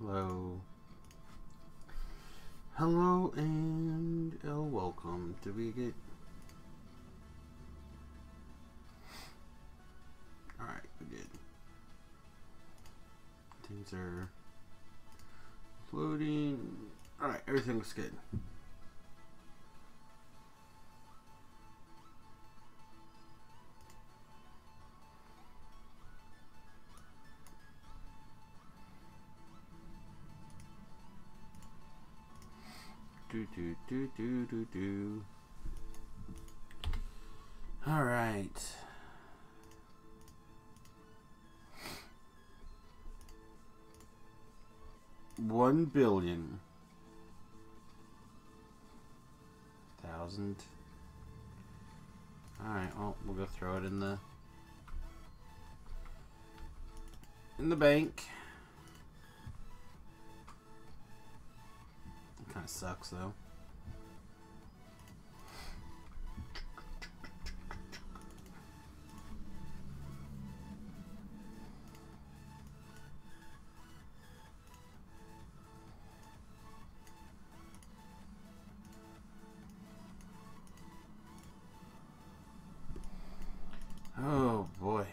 Hello. Hello and welcome. Did we get... Alright, we did. Things are loading. Alright, everything looks good. Do. All right. $1 billion. 1,000. All right. Well, we'll go throw it in the bank. Kind of sucks though. Oh boy.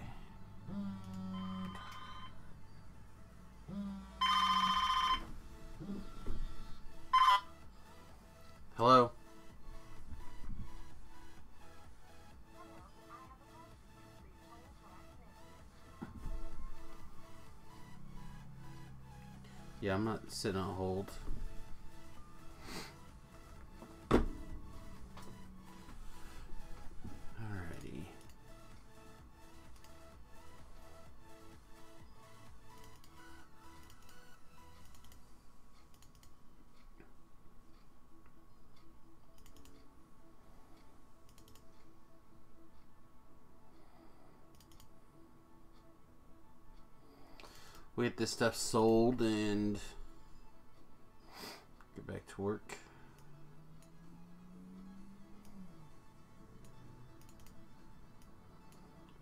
Hello. Yeah, I'm not sitting on hold. Alrighty. We get this stuff sold and get back to work.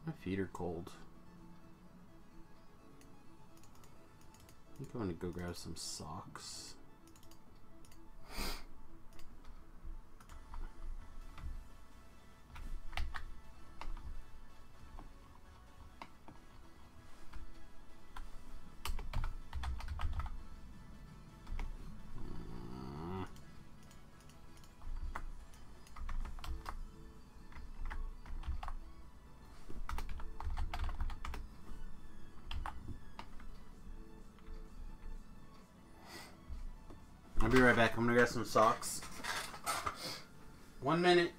My feet are cold. I think I'm gonna go grab some socks. I'll be right back. I'm gonna grab some socks. 1 minute.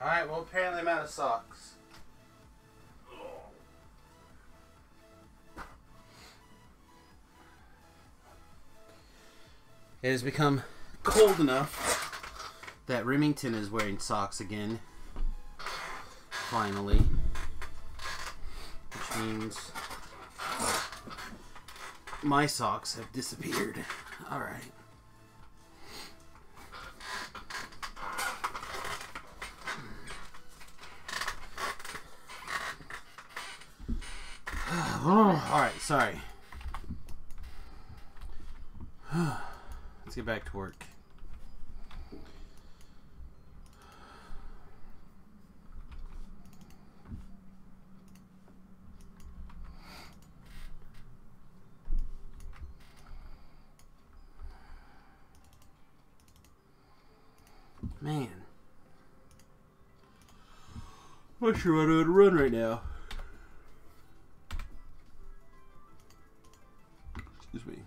Alright, well apparently I'm out of socks. It has become cold enough that Remington is wearing socks again. Finally. Which means my socks have disappeared. Alright. Alright, sorry. Let's get back to work. Man. I'm not sure I know how to run right now. Excuse me.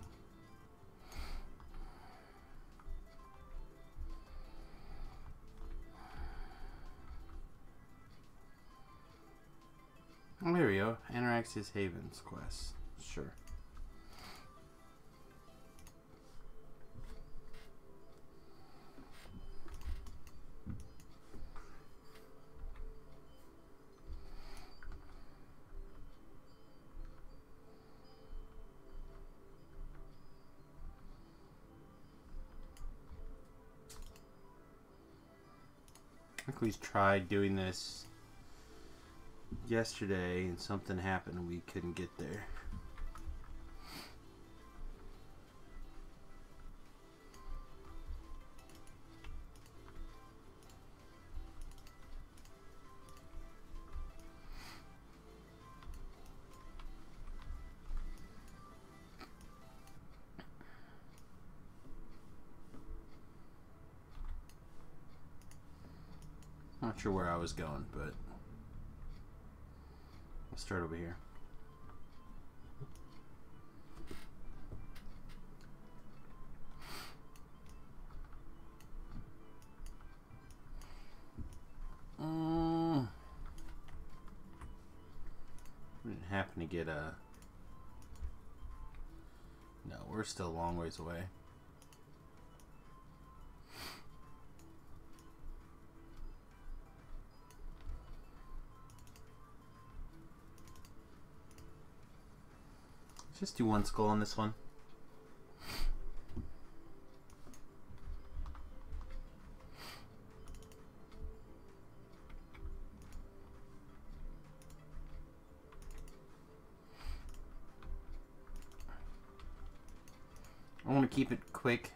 Oreo. Anoraxia's Havens quest. Sure. I think we tried doing this yesterday and something happened and we couldn't get there. Not sure where I was going, but I'll start over here. We didn't happen to get a... No, we're still a long ways away. Just do one skull on this one. I want to keep it quick.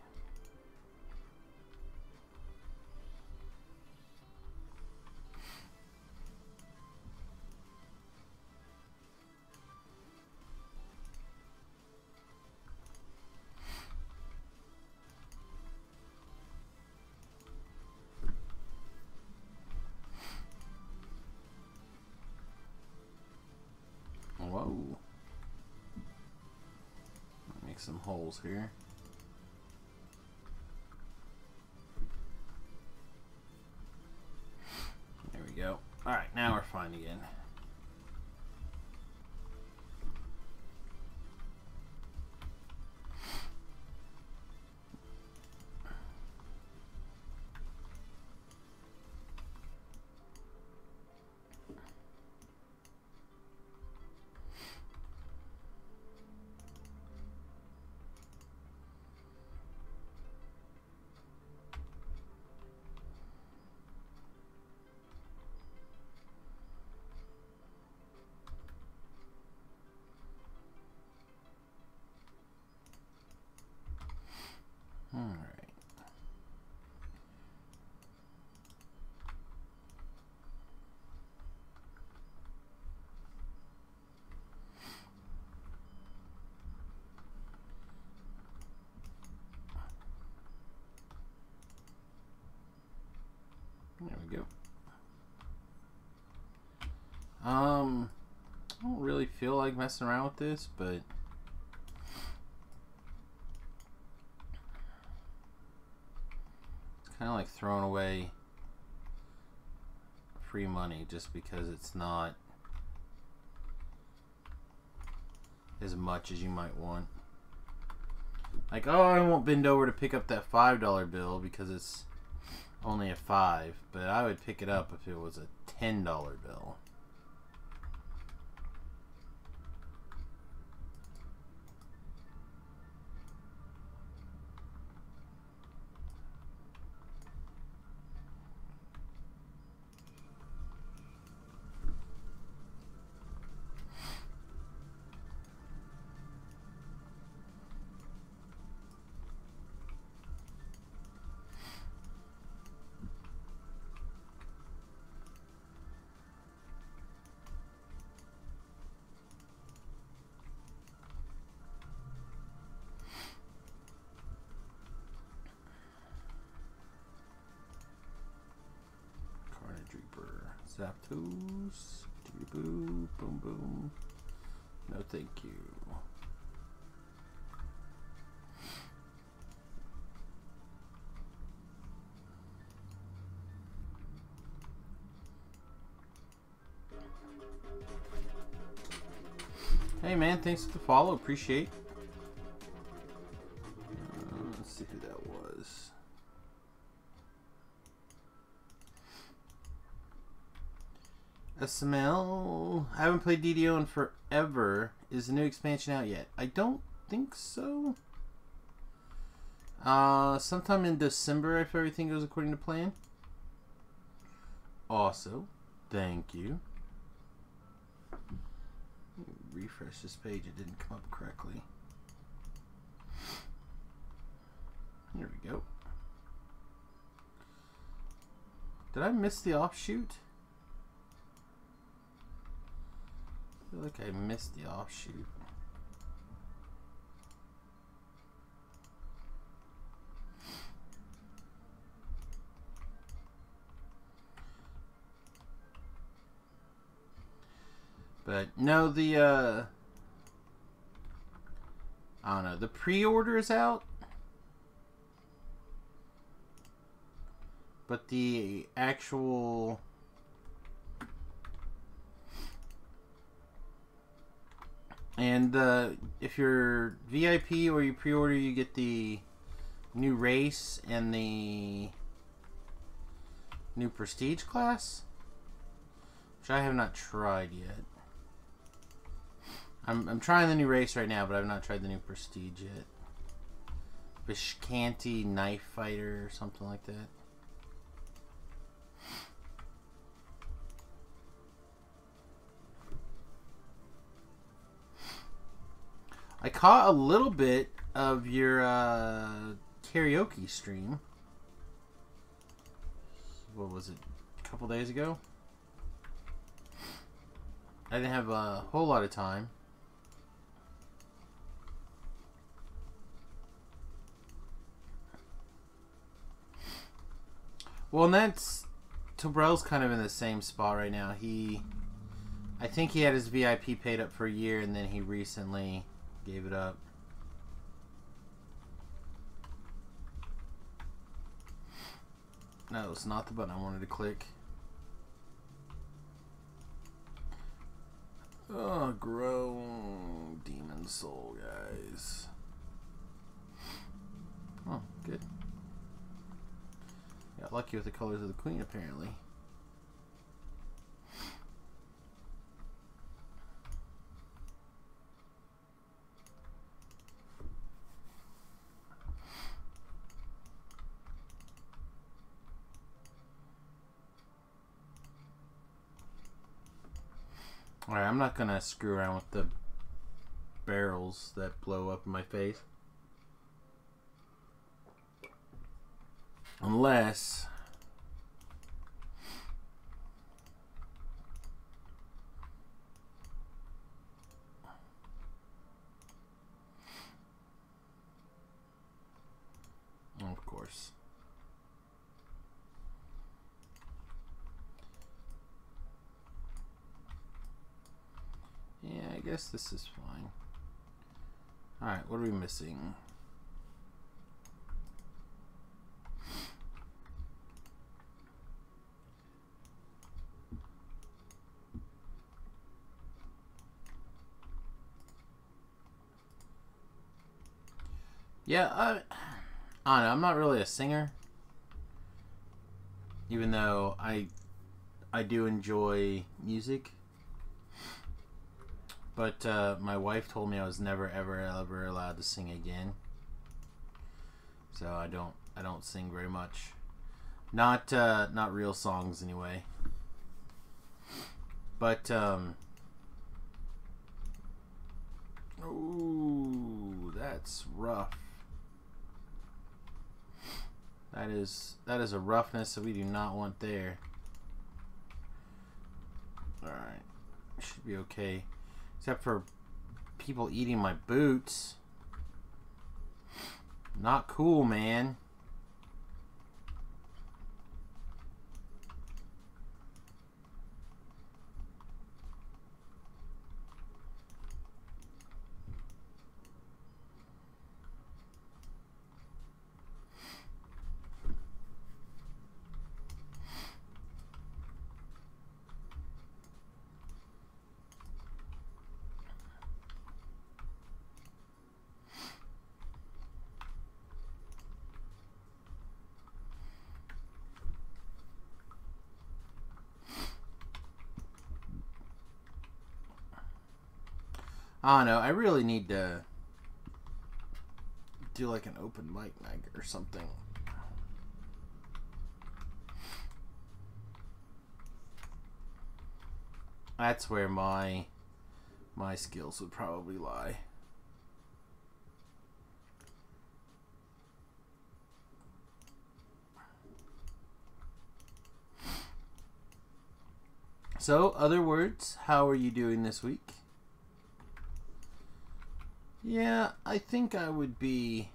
Whoa. Make some holes here. There we go. Alright, now we're fine again. All right. There we go. I don't really feel like messing around with this, but kind of like throwing away free money just because it's not as much as you might want. Like, oh, I won't bend over to pick up that $5 bill because it's only a 5, but I would pick it up if it was a $10 bill. Zapdos, boom, boom, boom. No, thank you. Hey man, thanks for the follow. Appreciate. Let's see who that was. SML. I haven't played DDO in forever. Is the new expansion out yet? I don't think so. Sometime in December if everything goes according to plan. Also, thank you. Refresh this page, it didn't come up correctly. There we go. Did I miss the offshoot? I feel like I missed the offshoot. But no, the I don't know, the pre-order is out, but the actual and if you're VIP or you pre-order, you get the new race and the new prestige class, which I have not tried yet. I'm trying the new race right now, but I've not tried the new prestige yet. Viscanti Knife Fighter or something like that. I caught a little bit of your karaoke stream. What was it? A couple days ago? I didn't have a whole lot of time. Well, and that's... Tobrell's kind of in the same spot right now. I think he had his VIP paid up for a year, and then he recently gave it up. No, it's not the button I wanted to click. Oh, grow Demon Soul, guys. Oh, good. Got lucky with the colors of the queen, apparently. Alright, I'm not gonna screw around with the barrels that blow up in my face. Unless of course. Yeah, I guess this is fine. Alright, what are we missing? Yeah, I don't know, I'm not really a singer. Even though I do enjoy music. But my wife told me I was never ever allowed to sing again. So I don't sing very much. Not real songs anyway. But ooh, that's rough. That is a roughness that we do not want there. Alright. Should be okay. Except for people eating my boots. Not cool, man. I don't know. I really need to do like an open mic night or something. That's where my skills would probably lie. So, other words, how are you doing this week? Yeah, I think I would be...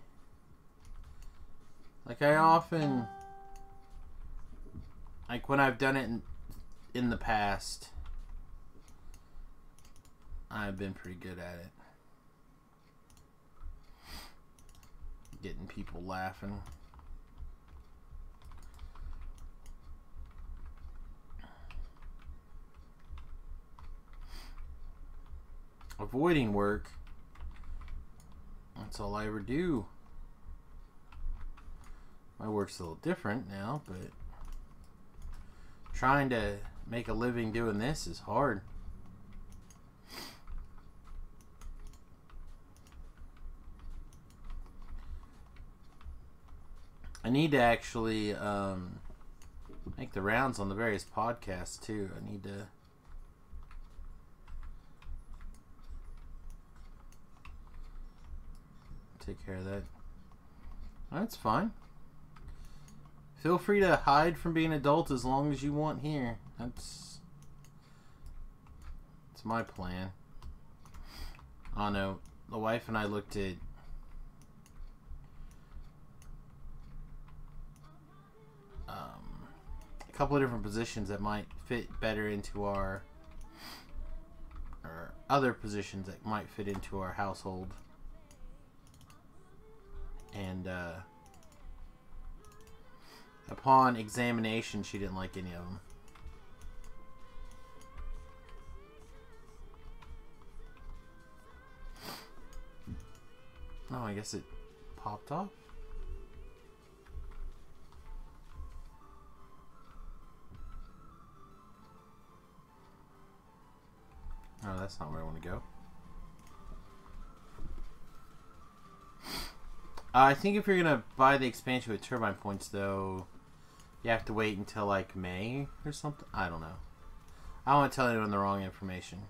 Like, I often... Like, when I've done it in the past, I've been pretty good at it. Getting people laughing. Avoiding work. That's all I ever do. My work's a little different now, but trying to make a living doing this is hard. I need to actually make the rounds on the various podcasts too. I need to take care of that. That's fine. Feel free to hide from being an adult as long as you want here. That's my plan. I don't know. The wife and I looked at a couple of different positions that might fit better into our, or other positions that might fit into our household. And upon examination, she didn't like any of them. Oh, I guess it popped off. Oh, that's not where I want to go. I think if you're going to buy the expansion with turbine points, though, you have to wait until, like, May or something. I don't know. I don't want to tell anyone the wrong information.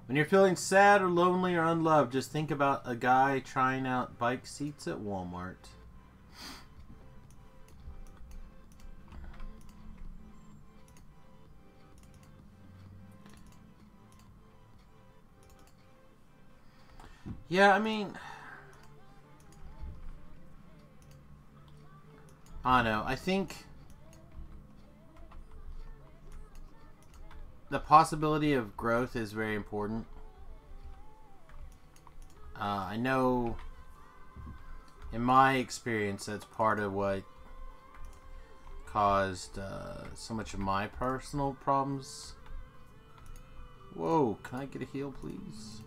When you're feeling sad or lonely or unloved, just think about a guy trying out bike seats at Walmart. Yeah, I mean, I don't know. I think the possibility of growth is very important. I know in my experience that's part of what caused so much of my personal problems. Whoa, can I get a heal, please?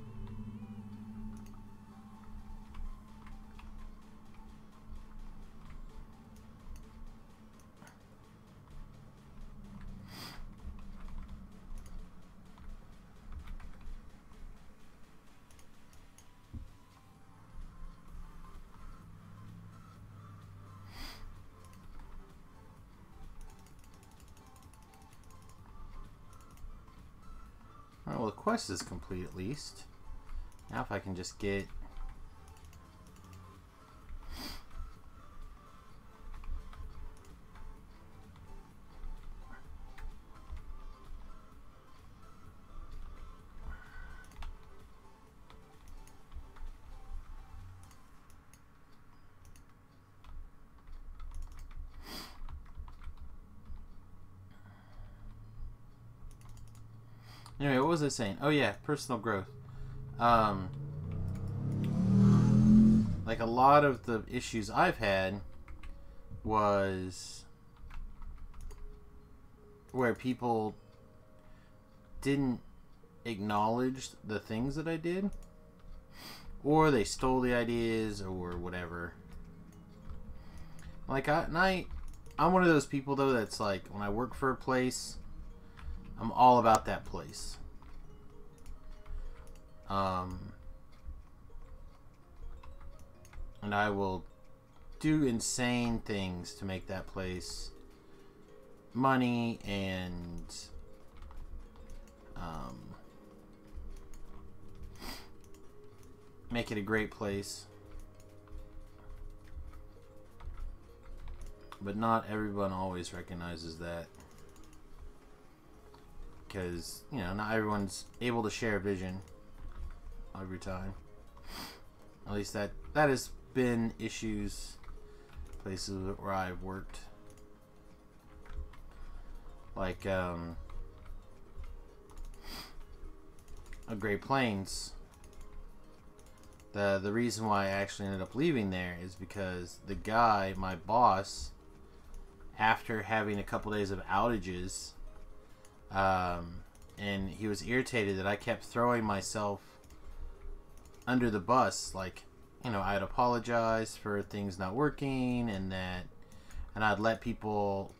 Alright, well, the quest is complete at least. Now if I can just get... Anyway, what was I saying? Oh yeah, personal growth. Like a lot of the issues I've had was where people didn't acknowledge the things that I did, or they stole the ideas or whatever. Like I'm one of those people though that's like, when I work for a place, I'm all about that place. And I will do insane things to make that place money and make it a great place. But not everyone always recognizes that, because, you know, not everyone's able to share a vision every time. At least that has been issues places where I've worked. Like a Great Plains. The reason why I actually ended up leaving there is because the guy, my boss, after having a couple days of outages, and he was irritated that I kept throwing myself under the bus. Like, you know, I'd apologize for things not working, and I'd let people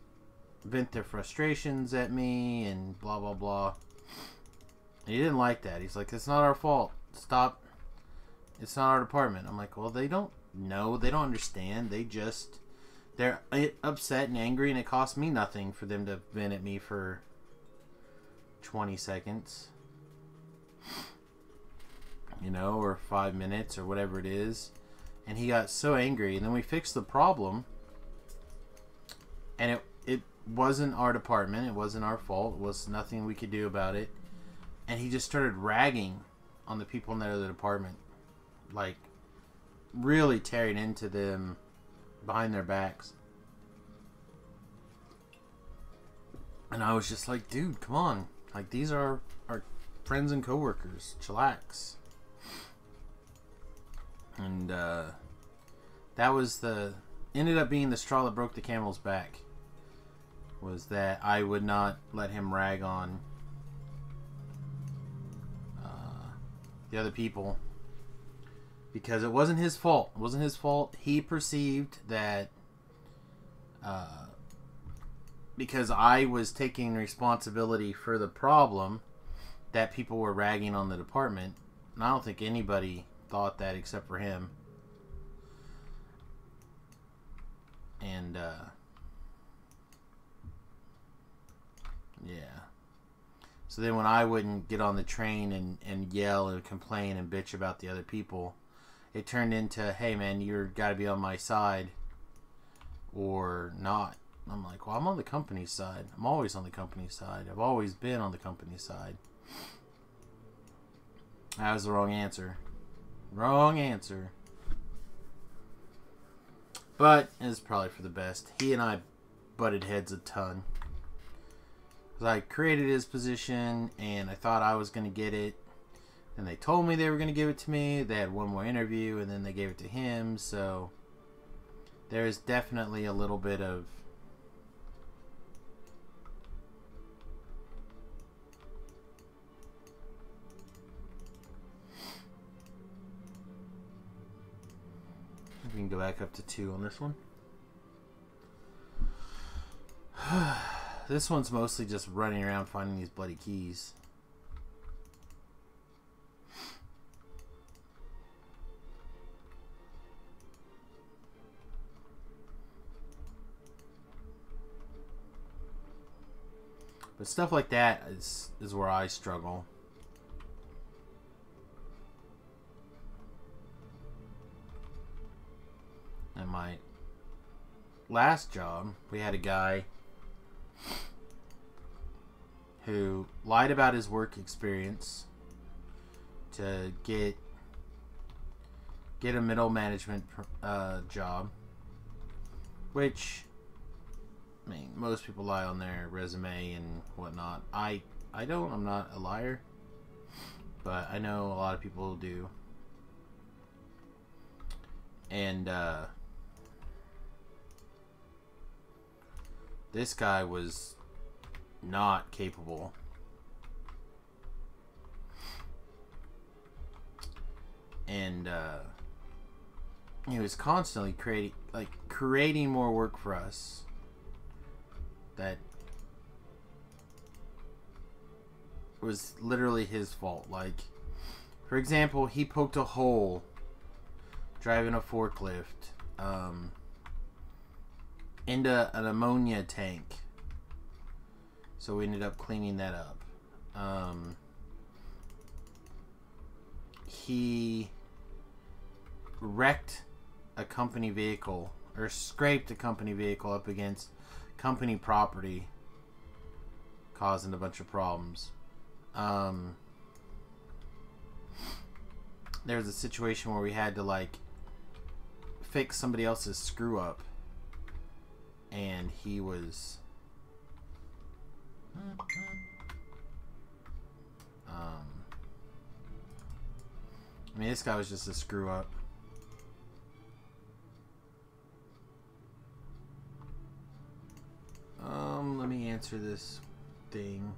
vent their frustrations at me and blah blah blah. And he didn't like that. He's like, "It's not our fault. Stop. It's not our department." I'm like, "Well, they don't know. They don't understand. They're upset and angry, and it costs me nothing for them to vent at me for 20 seconds. You know, or 5 minutes, or whatever it is." And he got so angry, and then we fixed the problem, and it wasn't our department, it wasn't our fault, it was nothing we could do about it, and he just started ragging on the people in the other department, like really tearing into them behind their backs. And I was just like, dude, come on, like, these are our friends and coworkers, chillax. And that was ended up being the straw that broke the camel's back, was that I would not let him rag on the other people, because it wasn't his fault. It wasn't his fault. He perceived that because I was taking responsibility for the problem, that people were ragging on the department. And I don't think anybody thought that except for him. And yeah. So then when I wouldn't get on the train and yell and complain and bitch about the other people, it turned into, "Hey man, you're gotta be on my side or not." I'm like, well, I'm on the company's side. I'm always on the company's side. I've always been on the company's side. That was the wrong answer. Wrong answer. But it's probably for the best. He and I butted heads a ton. Because I created his position, and I thought I was going to get it. And they told me they were going to give it to me. They had one more interview, and then they gave it to him. So there is definitely a little bit of we can go back up to 2 on this one. This one's mostly just running around finding these bloody keys. But stuff like that is where I struggle. At my last job, we had a guy who lied about his work experience to get a middle management job, which, I mean, most people lie on their resume and whatnot. I I don't. I'm not a liar. But I know a lot of people do. And this guy was not capable. And he was constantly creating more work for us that was literally his fault. Like, for example, he poked a hole driving a forklift into an ammonia tank, so we ended up cleaning that up. He wrecked a company vehicle, or scraped a company vehicle up against company property, causing a bunch of problems. There was a situation where we had to like fix somebody else's screw up, and he was I mean, this guy was just a screw up. Let me answer this thing.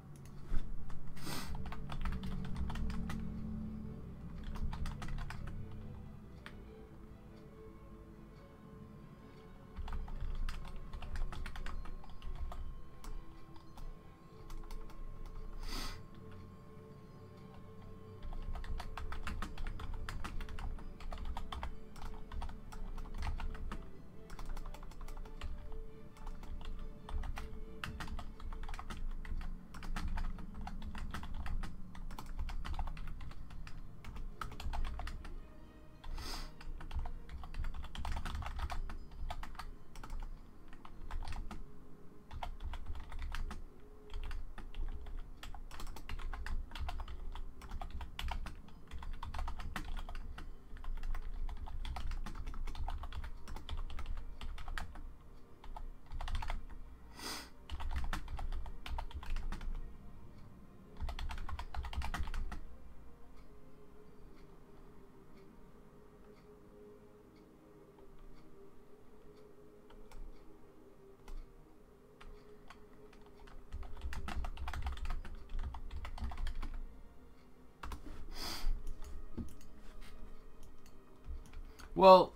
Well,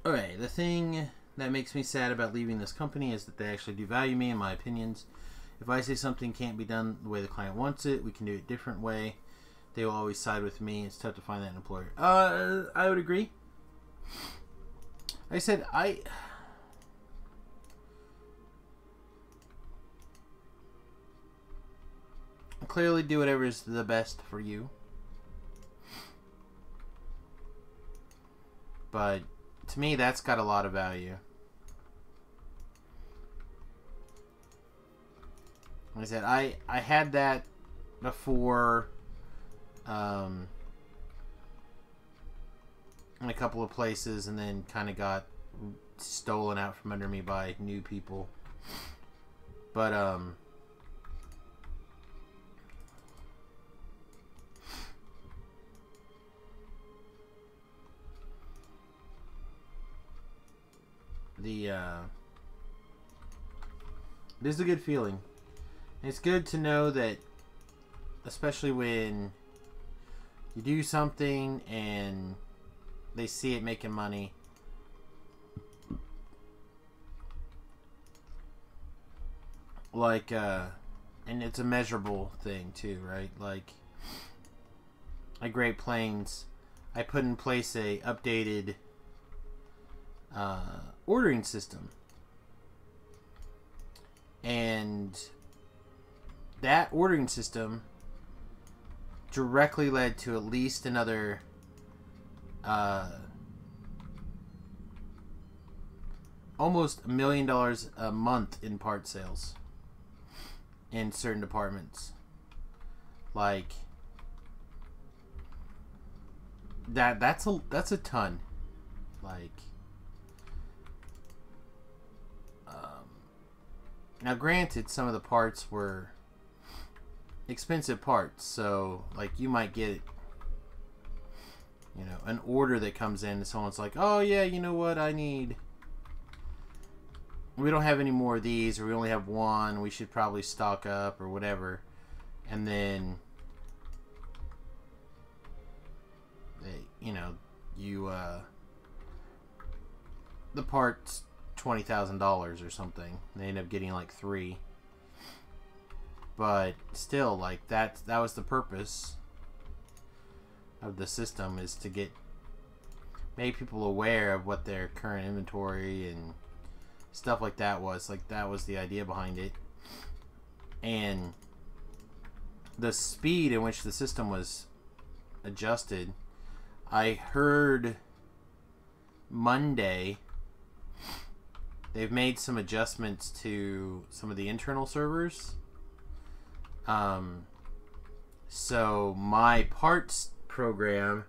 okay, the thing that makes me sad about leaving this company is that they actually do value me and my opinions. If I say something can't be done the way the client wants it, we can do it a different way. They will always side with me. It's tough to find that employer. I would agree. I said, I clearly do whatever is the best for you. But to me, that's got a lot of value. Like I said, I had that before in a couple of places, and then kind of got stolen out from under me by new people. But it is a good feeling. It's good to know that, especially when you do something and they see it making money, like and it's a measurable thing too, right? Like Great Plains, I put in place a updated ordering system, and that ordering system directly led to at least another almost $1 million a month in part sales in certain departments. Like that's a ton. Like now granted, some of the parts were expensive parts. So, like, you might get, you know, an order that comes in and someone's like, oh, yeah, you know what, we don't have any more of these, or we only have one, we should probably stock up, or whatever. And then, you know, the part's $20,000 or something. They end up getting like 3. But still, like, that was the purpose of the system, is to make people aware of what their current inventory and stuff like that was. Like, that was the idea behind it. And the speed in which the system was adjusted, I heard Monday they've made some adjustments to some of the internal servers. So my parts program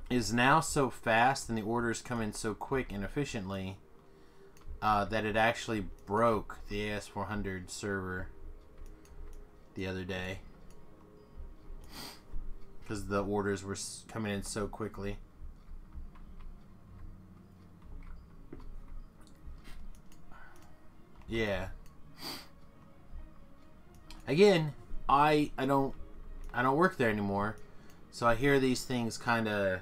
is now so fast and the orders come in so quick and efficiently that it actually broke the AS400 server the other day because the orders were coming in so quickly. Yeah. Again, I don't work there anymore, so I hear these things kind of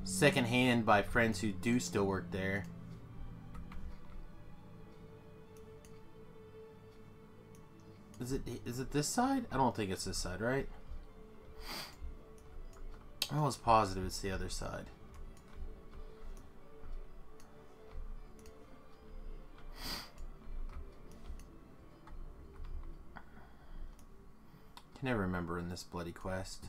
secondhand by friends who do still work there. Is it this side? I don't think it's this side, right? I'm almost positive it's the other side. I can never remember in this bloody quest.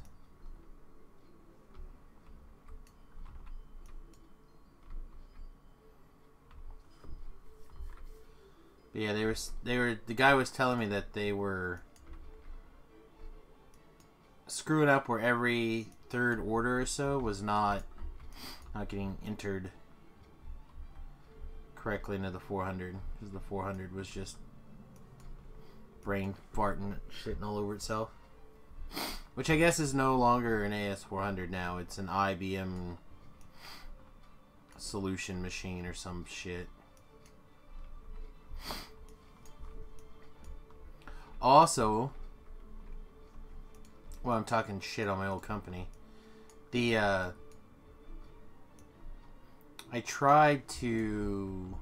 But yeah, the guy was telling me that they were screwing up where every third order or so was not getting entered correctly into the 400, because the 400 was just brain farting, shitting all over itself. Which I guess is no longer an AS400 now. It's an IBM solution machine or some shit. Also, well, I'm talking shit on my old company. I tried to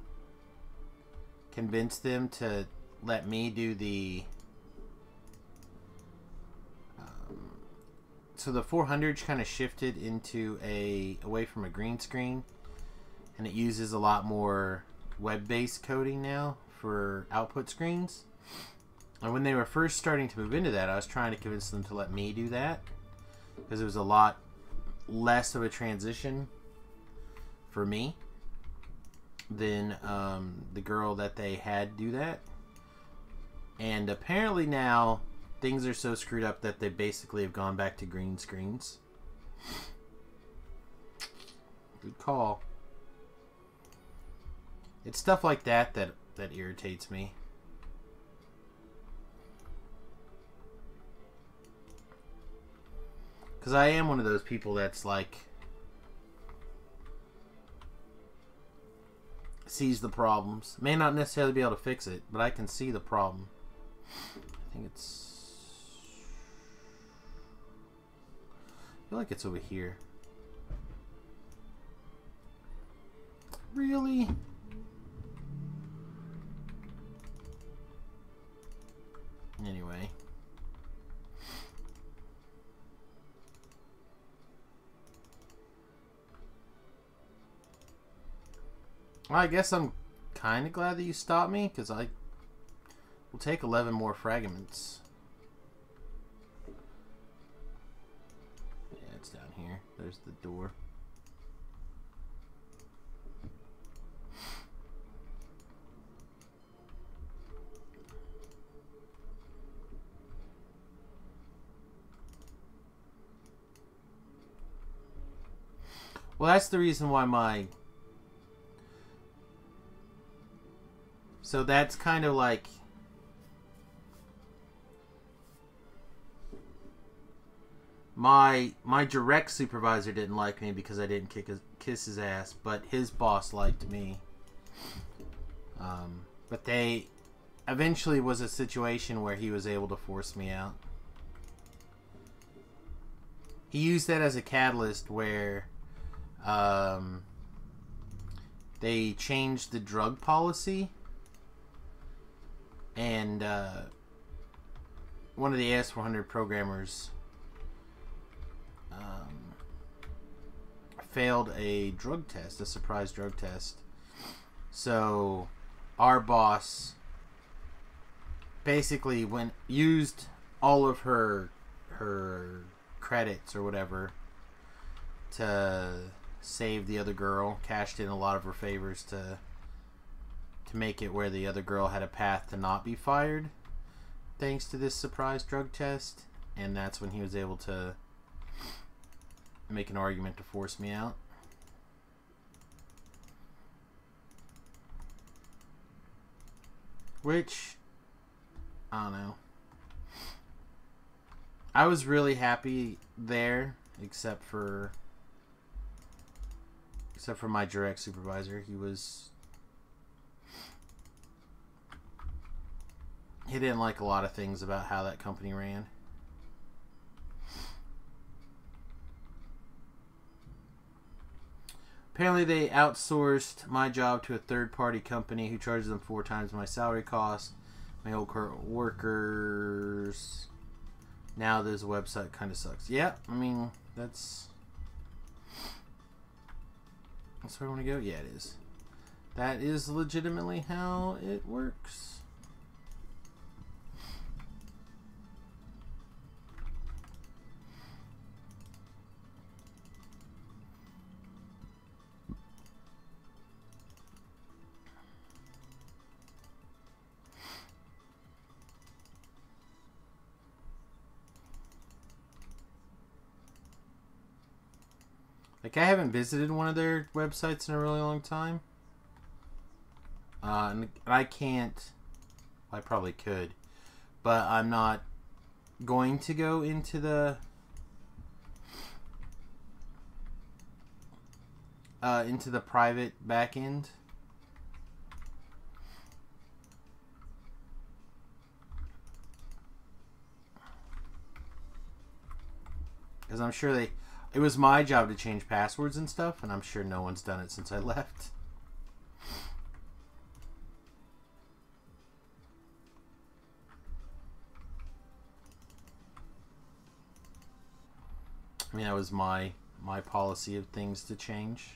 convince them to let me do the so the 400 kind of shifted into away from a green screen, and it uses a lot more web-based coding now for output screens. And when they were first starting to move into that, I was trying to convince them to let me do that, because it was a lot less of a transition for me than the girl that they had do that. And apparently now things are so screwed up that they basically have gone back to green screens. Good call. It's stuff like that that irritates me. Because I am one of those people that's like, sees the problems. May not necessarily be able to fix it, but I can see the problem. I think it's... I feel like it's over here. Really? Anyway. Well, I guess I'm kind of glad that you stopped me, because I will take 11 more fragments. Yeah, it's down here. There's the door. Well, that's the reason why my... So that's kind of like my direct supervisor didn't like me because I didn't kiss his ass, but his boss liked me. But they eventually was a situation where he was able to force me out. He used that as a catalyst where they changed the drug policy, and one of the AS400 programmers failed a drug test, a surprise drug test. So our boss basically used all of her credits or whatever to save the other girl, cashed in a lot of her favors to make it where the other girl had a path to not be fired thanks to this surprise drug test, and that's when he was able to make an argument to force me out. Which, I don't know. I was really happy there, except for my direct supervisor. He didn't like a lot of things about how that company ran. Apparently they outsourced my job to a third-party company who charges them 4 times my salary cost. My old workers. Now this website kind of sucks. Yeah, I mean, that's where I want to go. Yeah, it is. That is legitimately how it works. Like, I haven't visited one of their websites in a really long time. And I can't... I probably could. But I'm not going to go into the... private back end. Because I'm sure they... It was my job to change passwords and stuff, and I'm sure no one's done it since I left. I mean, that was my policy of things to change.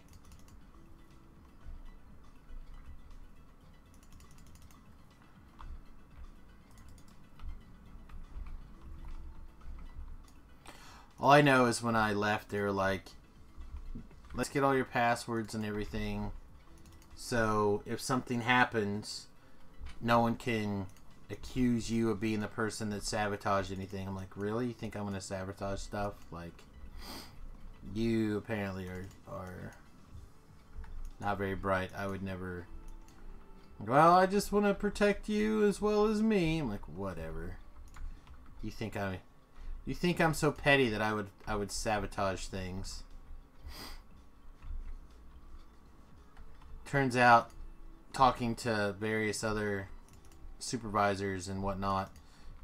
All I know is when I left, they were like, let's get all your passwords and everything, so if something happens, no one can accuse you of being the person that sabotaged anything. I'm like, really? You think I'm going to sabotage stuff? Like, you apparently are not very bright. I would never... Well, I just want to protect you as well as me. I'm like, whatever. You think I'm so petty that I would sabotage things? Turns out, talking to various other supervisors and whatnot,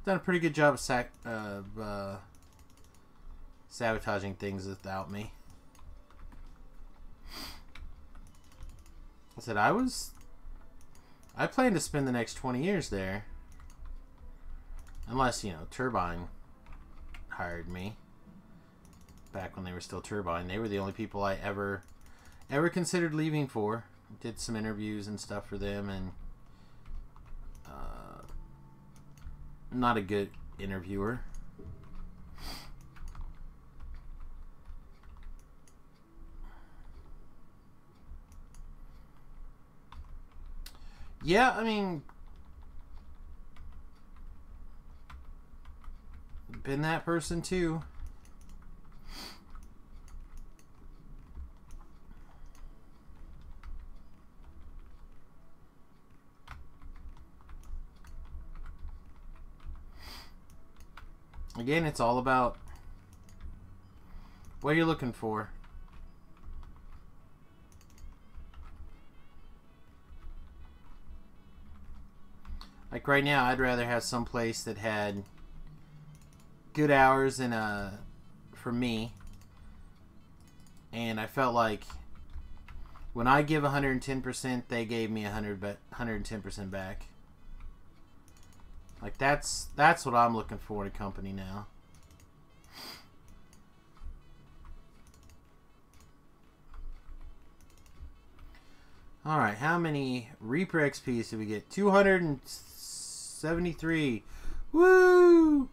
done a pretty good job of sabotaging things without me. I said I plan to spend the next 20 years there, unless, you know, Turbine hired me back when they were still Turbine. They were the only people I ever considered leaving for. Did some interviews and stuff for them, and not a good interviewer. Yeah, I mean, been that person too. Again, it's all about What are you looking for? Like right now, I'd rather have some place that had good hours and for me. And I felt like when I give 110%, they gave me 110% back. Like that's what I'm looking for in a company now. All right, how many Reaper XPs did we get? 273. Woo!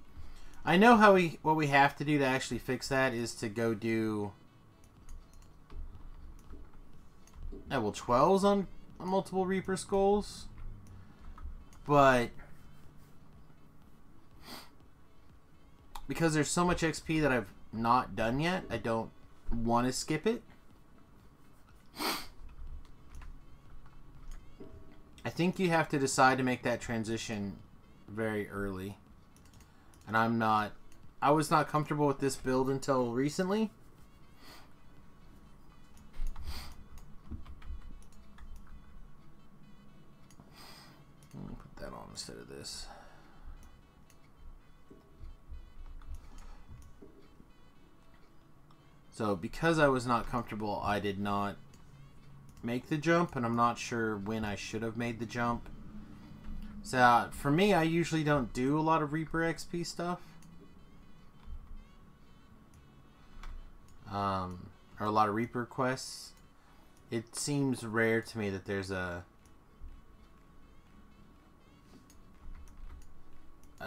I know what we have to do to actually fix that is to go do level 12s on multiple Reaper skulls, but because there's so much XP that I've not done yet, I don't want to skip it. I think you have to decide to make that transition very early. And I was not comfortable with this build until recently. Let me put that on instead of this. So because I was not comfortable, I did not make the jump, and I'm not sure when I should have made the jump. So for me, I usually don't do a lot of Reaper XP stuff, or a lot of Reaper quests. It seems rare to me that there's a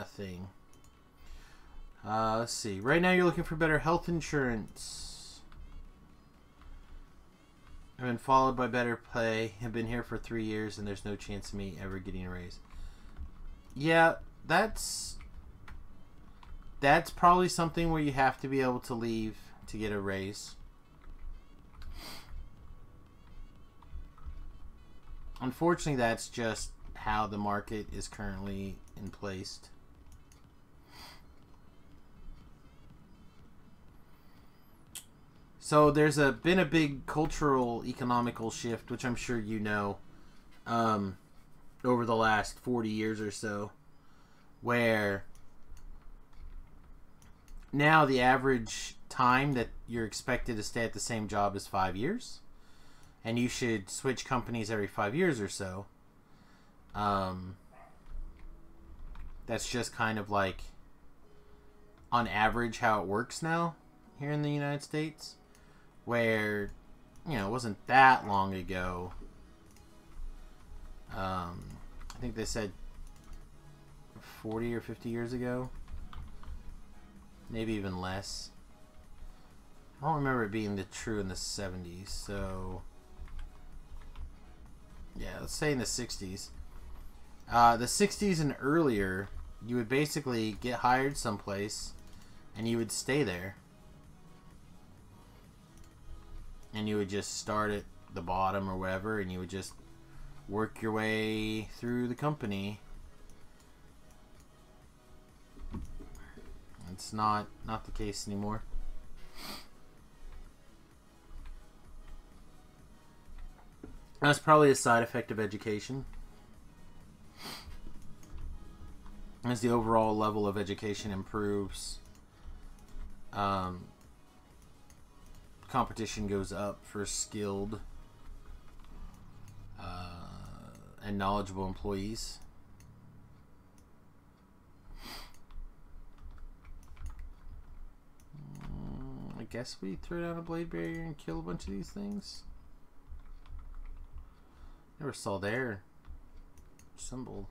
thing. Let's see. Right now, you're looking for better health insurance. I've been followed by better pay. I've been here for 3 years, and there's no chance of me ever getting a raise. Yeah, that's probably something where you have to be able to leave to get a raise. Unfortunately, that's just how the market is currently in place. So there's been a big cultural economical shift, which I'm sure you know, over the last 40 years or so, where now the average time that you're expected to stay at the same job is 5 years, and you should switch companies every 5 years or so. That's just kind of like on average how it works now here in the United States. Where, you know, it wasn't that long ago. I think they said 40 or 50 years ago. Maybe even less. I don't remember it being true in the 70s, so yeah, let's say in the 60s. The 60s and earlier, you would basically get hired someplace and you would stay there. And you would just start at the bottom or wherever, and you would just work your way through the company. It's not the case anymore. That's probably a side effect of education. As the overall level of education improves, competition goes up for skilled and knowledgeable employees. I guess we throw down a blade barrier and kill a bunch of these things. Never saw their symbol.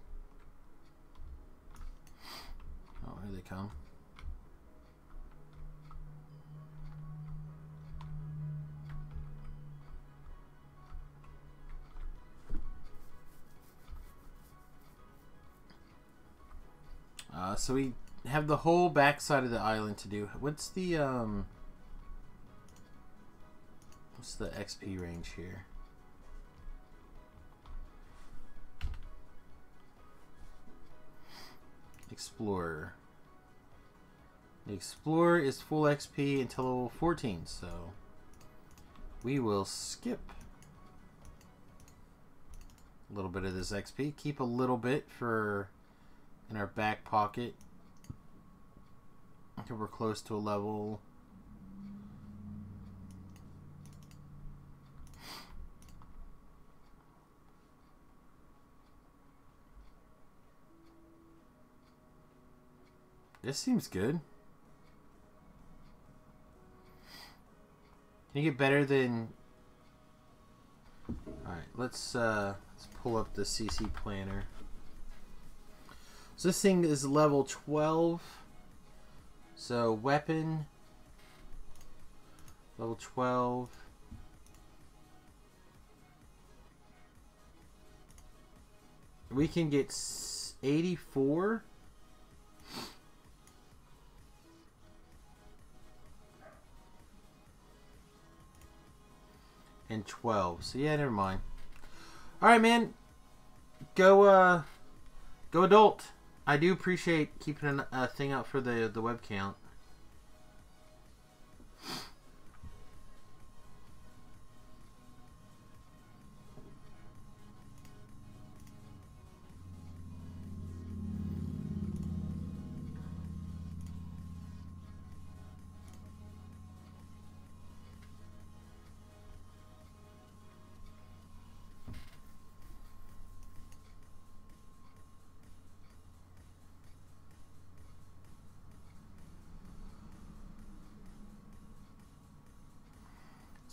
Oh, here they come. So we have the whole backside of the island to do. What's the XP range here? Explorer. The Explorer is full XP until level 14, so we will skip a little bit of this XP. Keep a little bit for in our back pocket until we're close to a level. This seems good. Can you get better than... Alright, let's pull up the CC planner. So this thing is level 12. So weapon, level 12. We can get 84. And 12. So yeah, never mind. Alright, man. Go adult. I do appreciate keeping a thing out for the web count.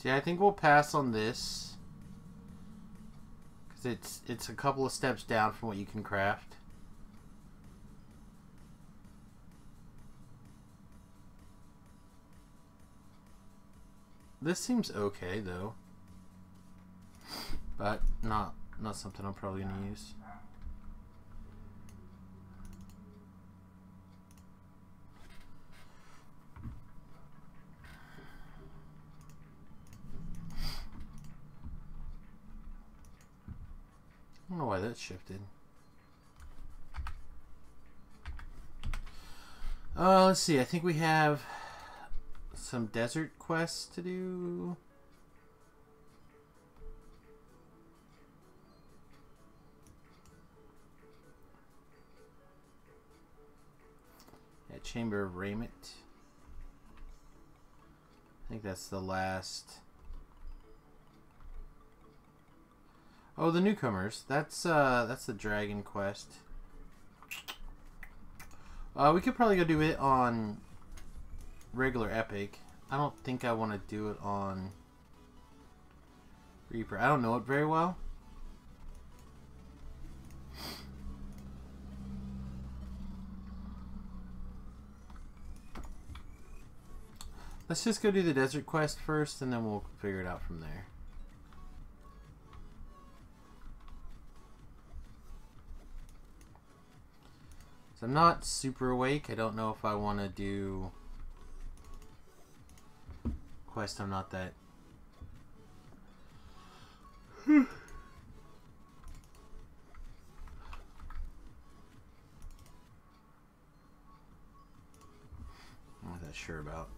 Yeah, I think we'll pass on this because it's a couple of steps down from what you can craft. This seems okay though, but not something I'm probably gonna use. I don't know why that shifted. Let's see. I think we have some desert quests to do. Yeah, Chamber of Raiment. I think that's the last. Oh, the newcomers. That's the dragon quest. We could probably go do it on regular epic. I don't think I want to do it on Reaper. I don't know it very well. Let's just go do the desert quest first, and then we'll figure it out from there. I'm not super awake. I don't know if I want to do quest. I'm not that. I'm not that sure about.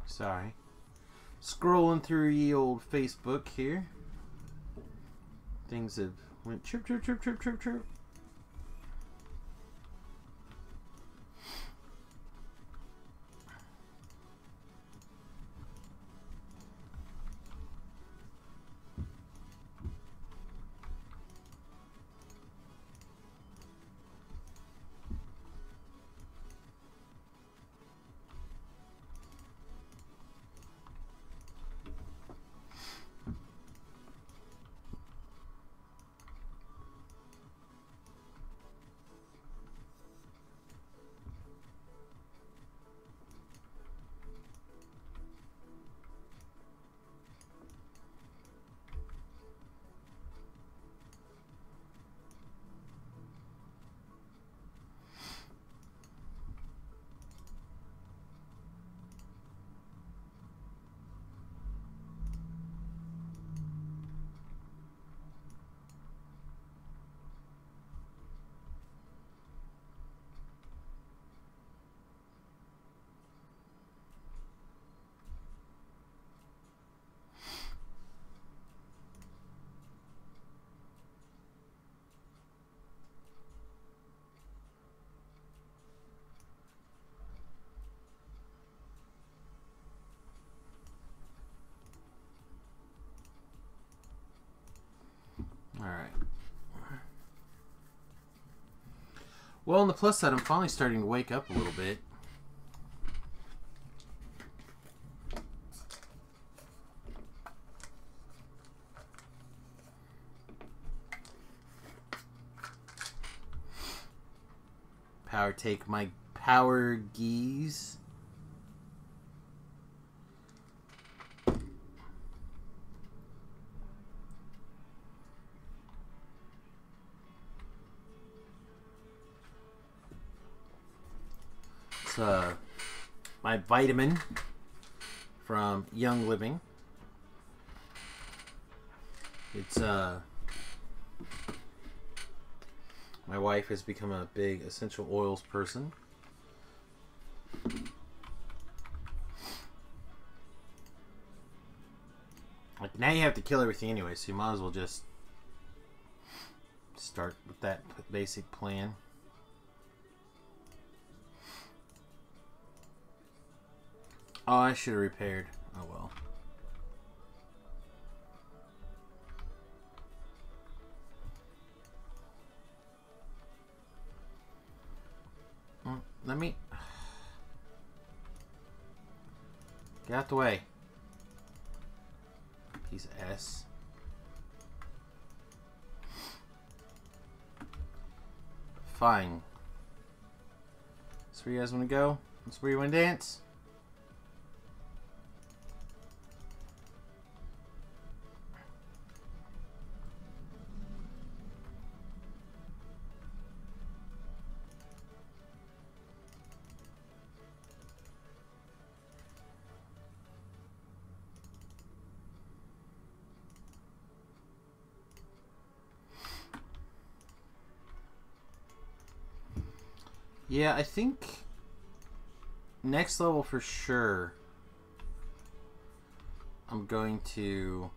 Sorry. Scrolling through ye old Facebook here. Things have went chirp, chirp, chirp, chirp, chirp, chirp. Well, on the plus side, I'm finally starting to wake up a little bit. Take my power geese. It's my vitamin from Young Living. It's my wife has become a big essential oils person. Like, now you have to kill everything anyway, so you might as well just start with that basic plan. Oh, I should have repaired. Oh well. Let me get out the way. Piece of S. Fine. That's where you guys want to go? That's where you want to dance? Yeah, I think next level for sure. I'm going to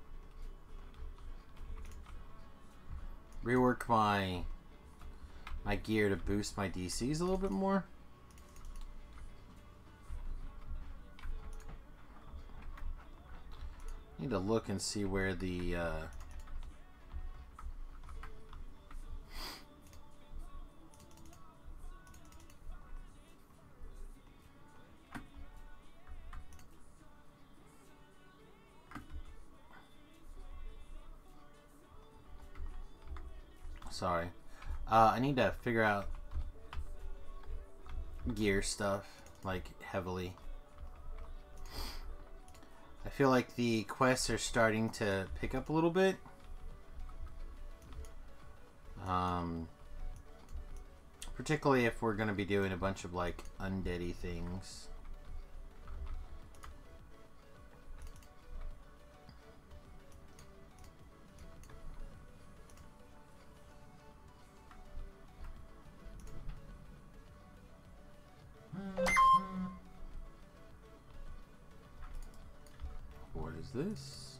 rework my gear to boost my DCs a little bit more. Need to look and see where the sorry. I need to figure out gear stuff, like, heavily. I feel like the quests are starting to pick up a little bit. Particularly if we're going to be doing a bunch of, like, undeady things. What is this?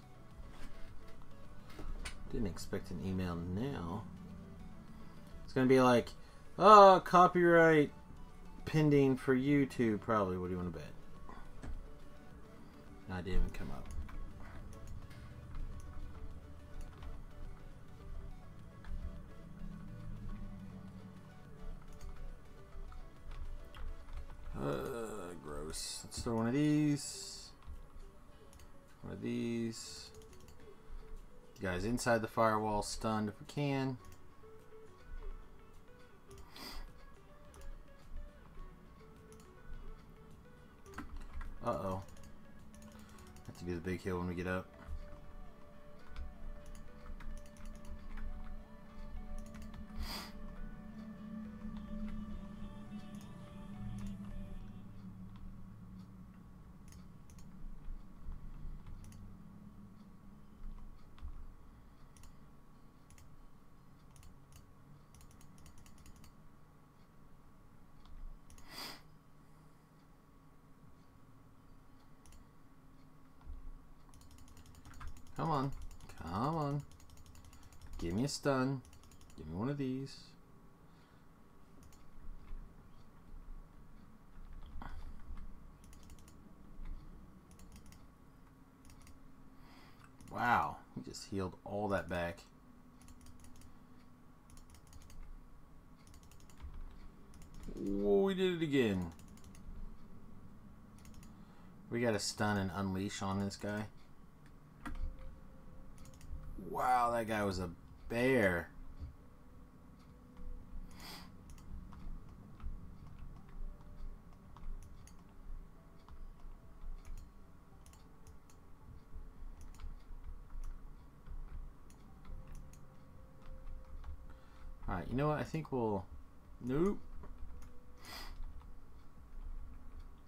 Didn't expect an email now. It's gonna be like, oh, copyright pending for YouTube, probably. What do you want to bet? I didn't even come up. Gross. Let's throw one of these. One of these. You guys inside the firewall, stunned if we can. Uh-oh. Have to do the big hill when we get up. Come on. Come on. Give me a stun. Give me one of these. Wow. He just healed all that back. Whoa, we did it again. We got to stun and unleash on this guy. Wow, that guy was a bear. Alright, you know what? I think we'll... Nope.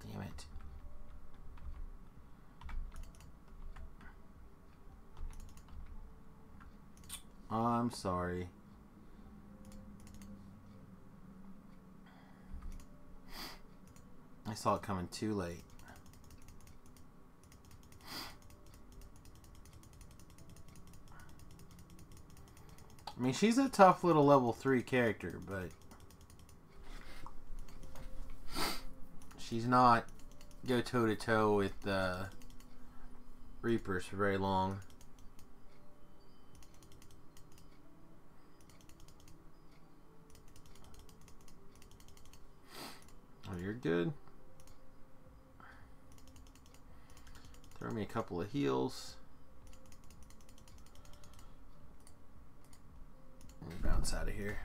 Damn it. I'm sorry. I saw it coming too late. I mean, she's a tough little level 3 character, but she's not go toe-to-toe with Reapers for very long. Oh, you're good. Throw me a couple of heals. Let me bounce out of here.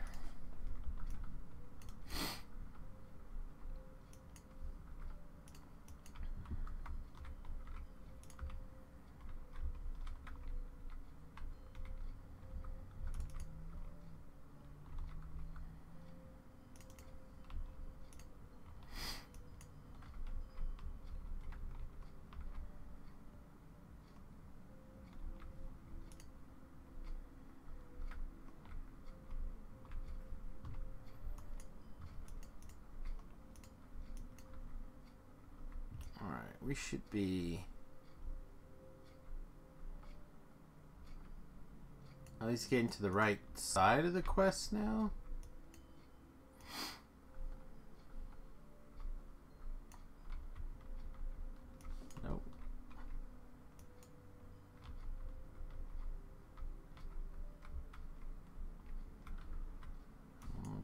We should be at least getting to the right side of the quest now. Nope.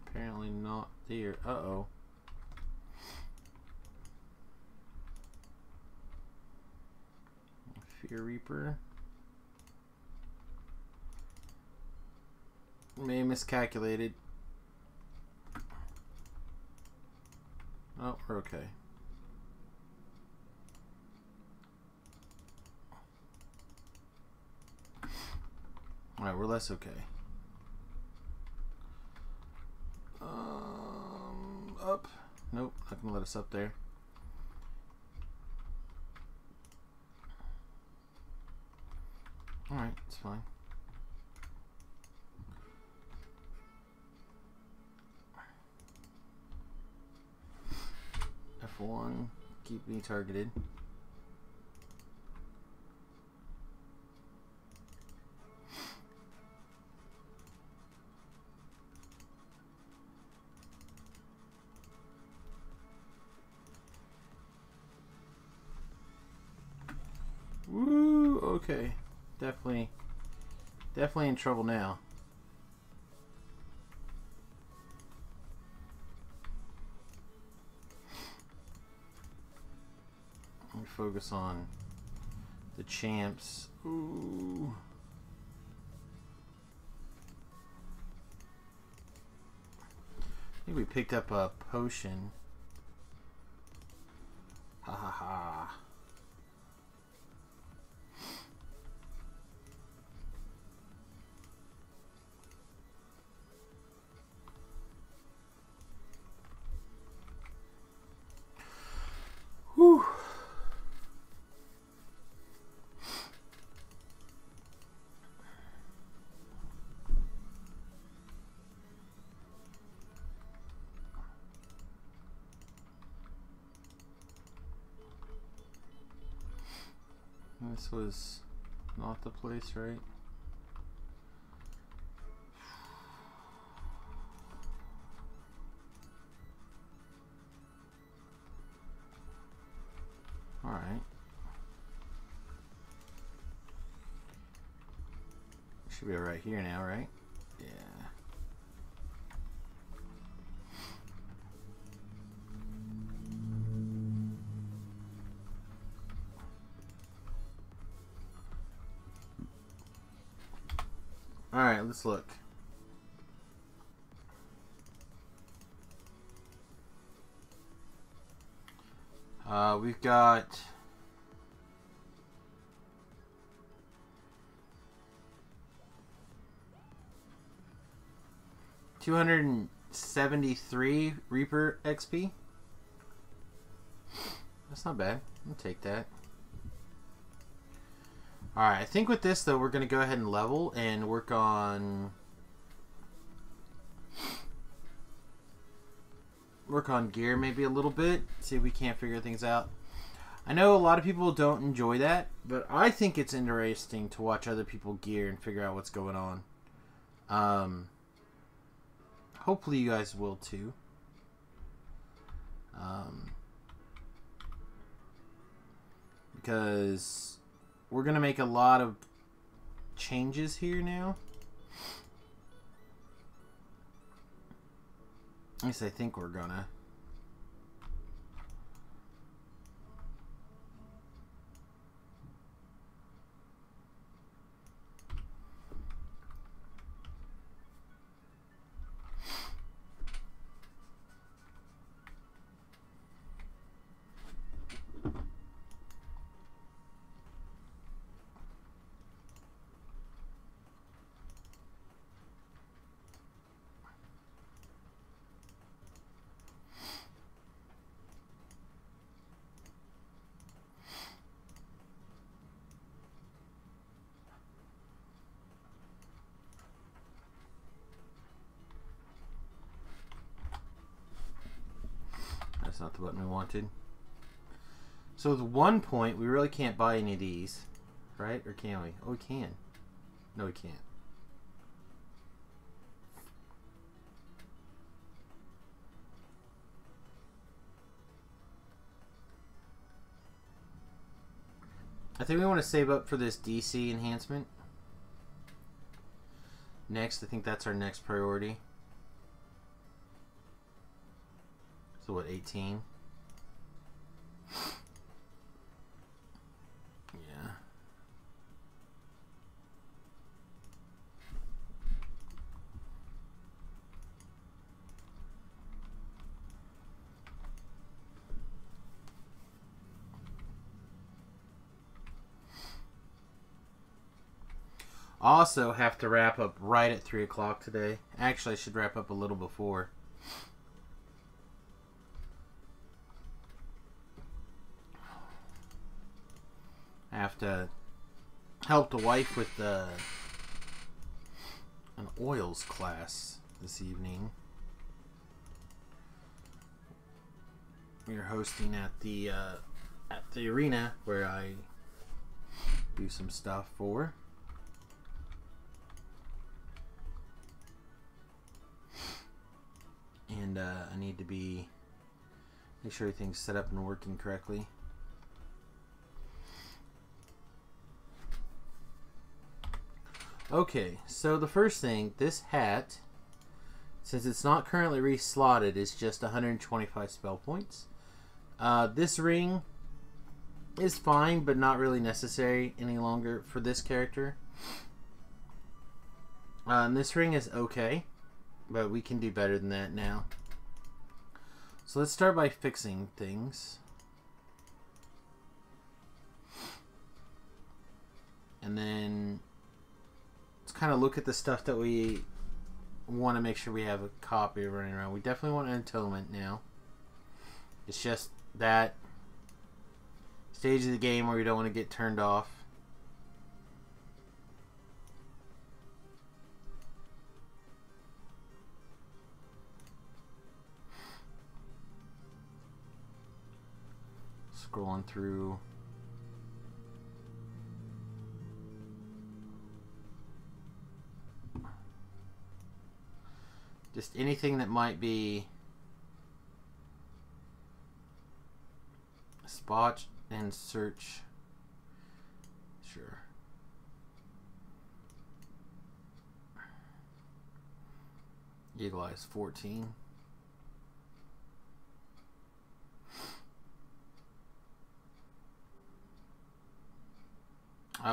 Apparently not there. Uh-oh. Fear Reaper. May have miscalculated. Oh, we're okay. Alright, we're less okay. Up. Nope, not gonna let us up there. Alright, it's fine. F1, keep me targeted. Woo, okay. Definitely in trouble now. Let me focus on the champs. Ooh. I think we picked up a potion. Ha ha ha. Whew. This was not the place, right? All right. Should be right here now, right? Yeah. Alright, let's look. We've got... $273 Reaper XP. That's not bad. I'll take that. Alright, I think with this, though, we're going to go ahead and level and work on... gear maybe a little bit. See if we can't figure things out. I know a lot of people don't enjoy that, but I think it's interesting to watch other people gear and figure out what's going on. Hopefully you guys will too. Because we're going to make a lot of changes here now. At least I think we're gonna. That's not the button we wanted. So with 1 point, we really can't buy any of these, right? Or can we? Oh, we can. No, we can't. I think we want to save up for this DC enhancement. Next, I think that's our next priority. So what, 18? Yeah. Also have to wrap up right at 3 o'clock today. Actually, I should wrap up a little before. I have to help the wife with an oils class this evening. We are hosting at the arena where I do some stuff for. And I need to make sure everything's set up and working correctly. Okay, so the first thing, this hat, since it's not currently reslotted, is just 125 spell points. This ring is fine, but not really necessary any longer for this character. And this ring is okay, but we can do better than that now. So let's start by fixing things. And then let's kind of look at the stuff that we want to make sure we have a copy running around. We definitely want an atonement now. It's just that stage of the game where we don't want to get turned off. Scrolling through. Just anything that might be spot and search. Sure. Eagle Eye's 14.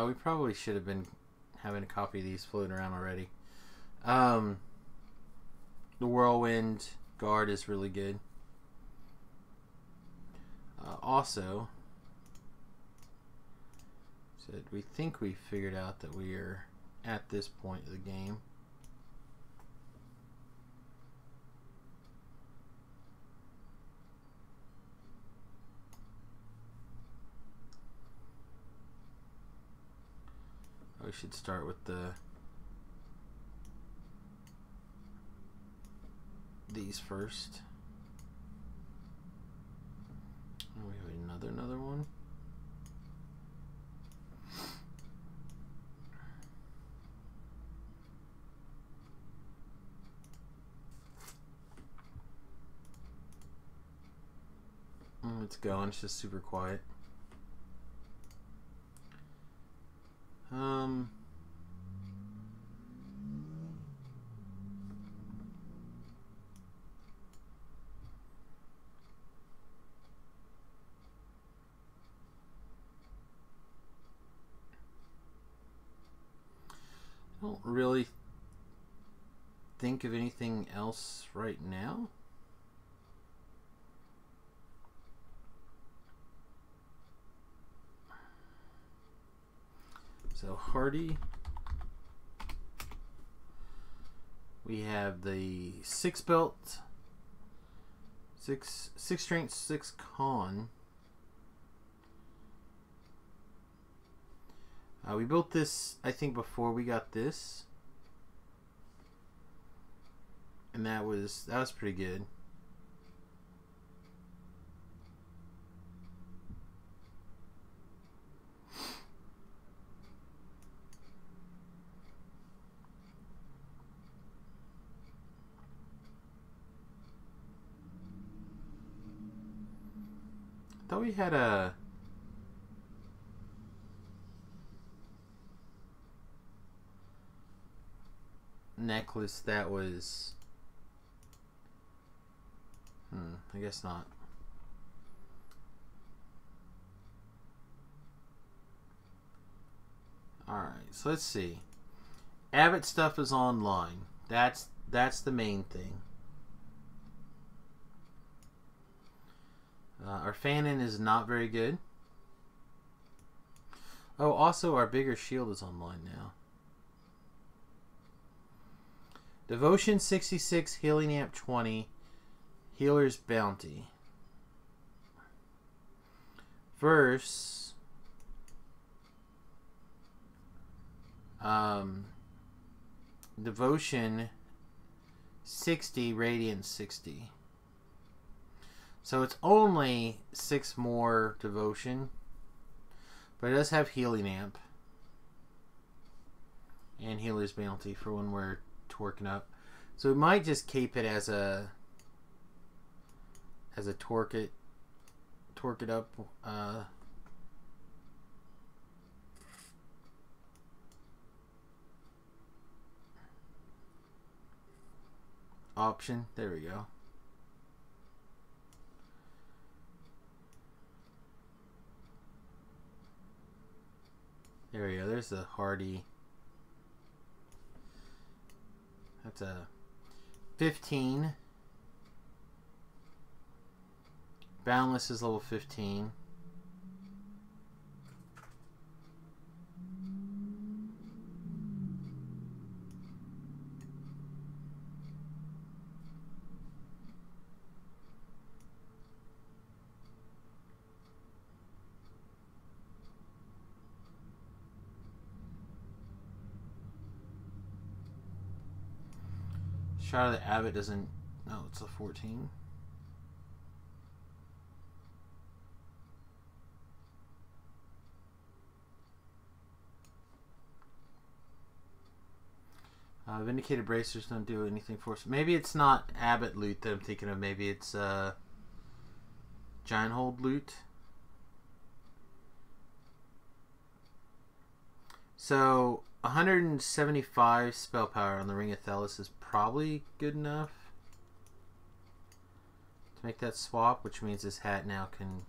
We probably should have been having a copy of these floating around already. The Whirlwind Guard is really good. Also, said we think we figured out that we are at this point of the game. We should start with these first. Oh, we have another one. It's going. It's just super quiet. I don't really think of anything else right now. So Hardy, we have the 6 belt, 6 strength, 6 con. We built this, I think, before we got this, and that was pretty good. I thought we had a necklace that was I guess not. Alright, so let's see. Abbott stuff is online. That's the main thing. Our Fanon is not very good. Oh, also our bigger shield is online now. Devotion 66, Healing Amp 20, Healer's Bounty. Verse Devotion 60, Radiance 60. So it's only 6 more Devotion, but it does have Healing Amp and Healer's Bounty for when we're torquing up. So we might just keep it as a torque it up option. There we go. There we go. There's the Hardy. That's a 15. Boundless is level 15. Shot of the Abbot doesn't... No, it's a 14. Vindicated Bracers don't do anything for us. Maybe it's not Abbot loot that I'm thinking of. Maybe it's Giant Hold loot. So 175 spell power on the Ring of Thelis is probably good enough to make that swap, which means this hat now can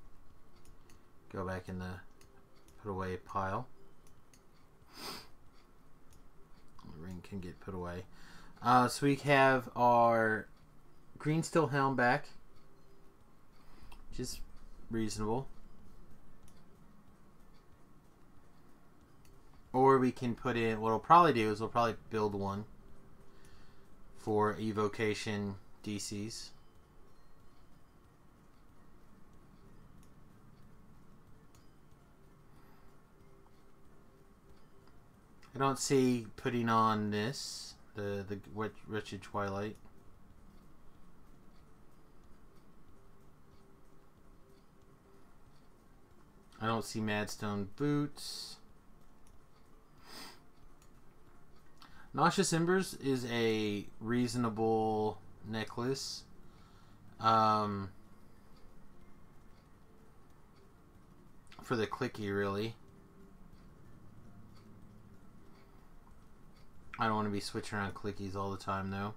go back in the put away pile. The ring can get put away. So we have our green steel helm back, which is reasonable. Or we can put in, what we'll probably do is we'll probably build one for evocation DCs. I don't see putting on this, the Wretched Twilight. I don't see Madstone boots. Nauseous Embers is a reasonable necklace. For the clicky, really. I don't want to be switching around clickies all the time, though.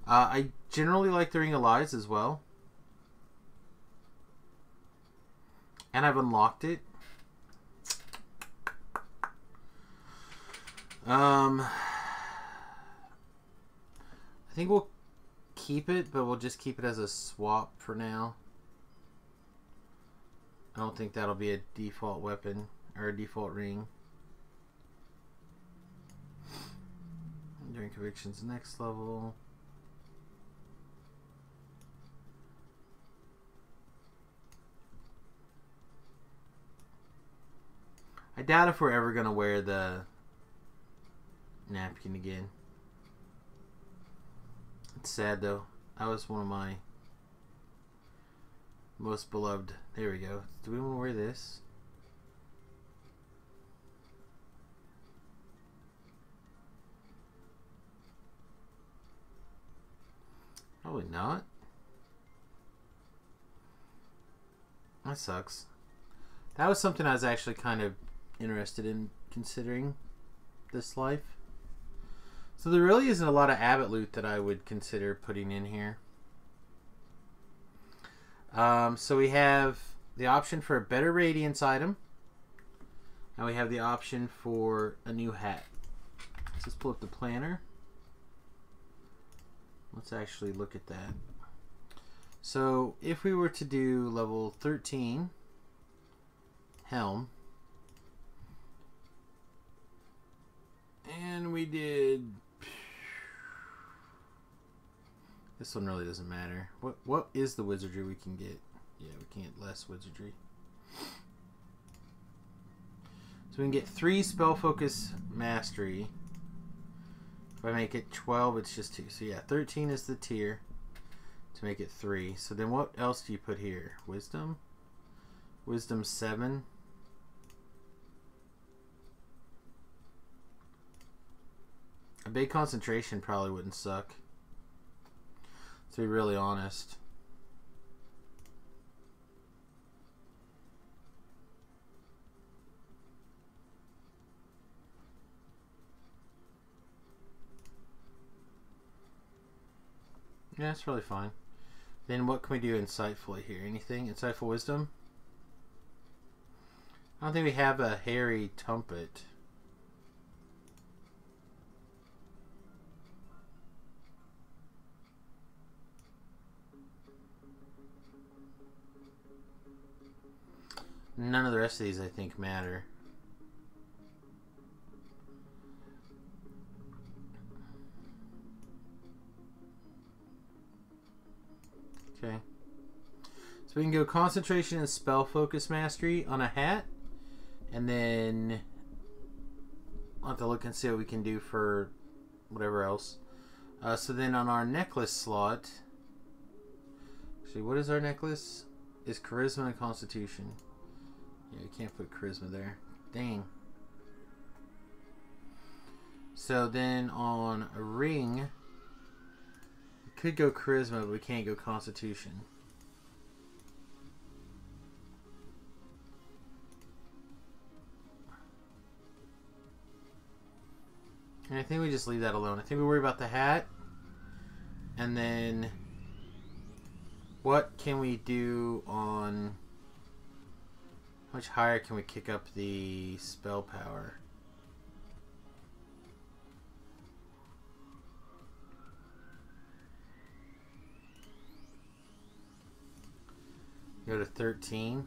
I generally like the Ring of Lies as well. And I've unlocked it. I think we'll keep it, but we'll just keep it as a swap for now. I don't think that'll be a default weapon or a default ring. During Conviction's next level. I doubt if we're ever going to wear the napkin again. It's sad though. That was one of my most beloved. There we go. Do we want to wear this? Probably not. That sucks. That was something I was actually kind of interested in considering this life. So there really isn't a lot of Abbott loot that I would consider putting in here. So we have the option for a better Radiance item. And we have the option for a new hat. Let's just pull up the planner. Let's actually look at that. So if we were to do level 13 helm, and we did, this one really doesn't matter. What is the wizardry we can get? Yeah, we can get less wizardry. So we can get 3 spell focus mastery. If I make it 12, it's just 2. So yeah, 13 is the tier to make it 3. So then what else do you put here? Wisdom? Wisdom 7. A big concentration probably wouldn't suck, to be really honest. Yeah, that's really fine. Then what can we do insightfully here? Anything? Insightful wisdom? I don't think we have a hairy tumpet. None of the rest of these I think matter. Okay. So we can go concentration and spell focus mastery on a hat. And then I'll have to look and see what we can do for whatever else. So then on our necklace slot, actually, what is our necklace? Is charisma and constitution. Yeah, you can't put charisma there. Dang. So then on a ring, we could go charisma, but we can't go constitution. And I think we just leave that alone. I think we worry about the hat. And then what can we do on... How much higher can we kick up the spell power? Go to 13.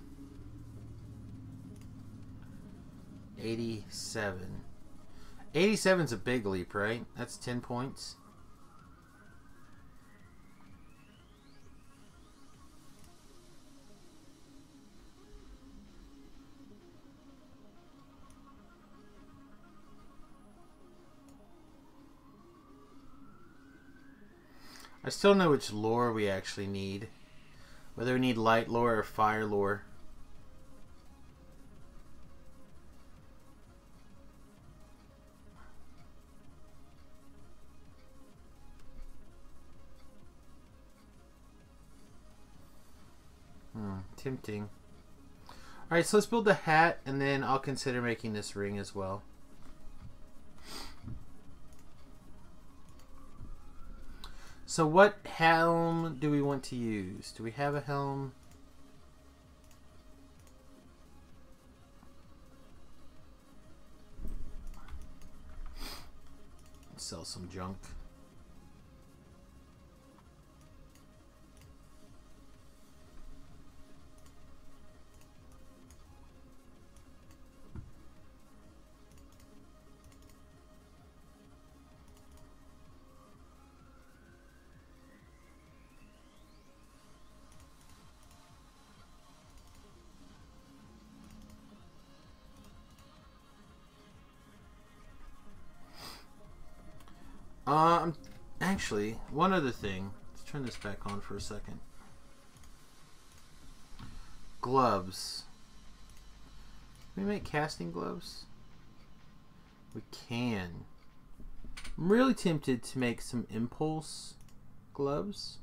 87. 87's a big leap, right? That's 10 points. I still know which lore we actually need. Whether we need light lore or fire lore. Tempting. Alright, so let's build the hat, and then I'll consider making this ring as well. So what helm do we want to use? Do we have a helm? Let's sell some junk. Actually, one other thing. Let's turn this back on for a second. Gloves. Can we make casting gloves? We can. I'm really tempted to make some impulse gloves.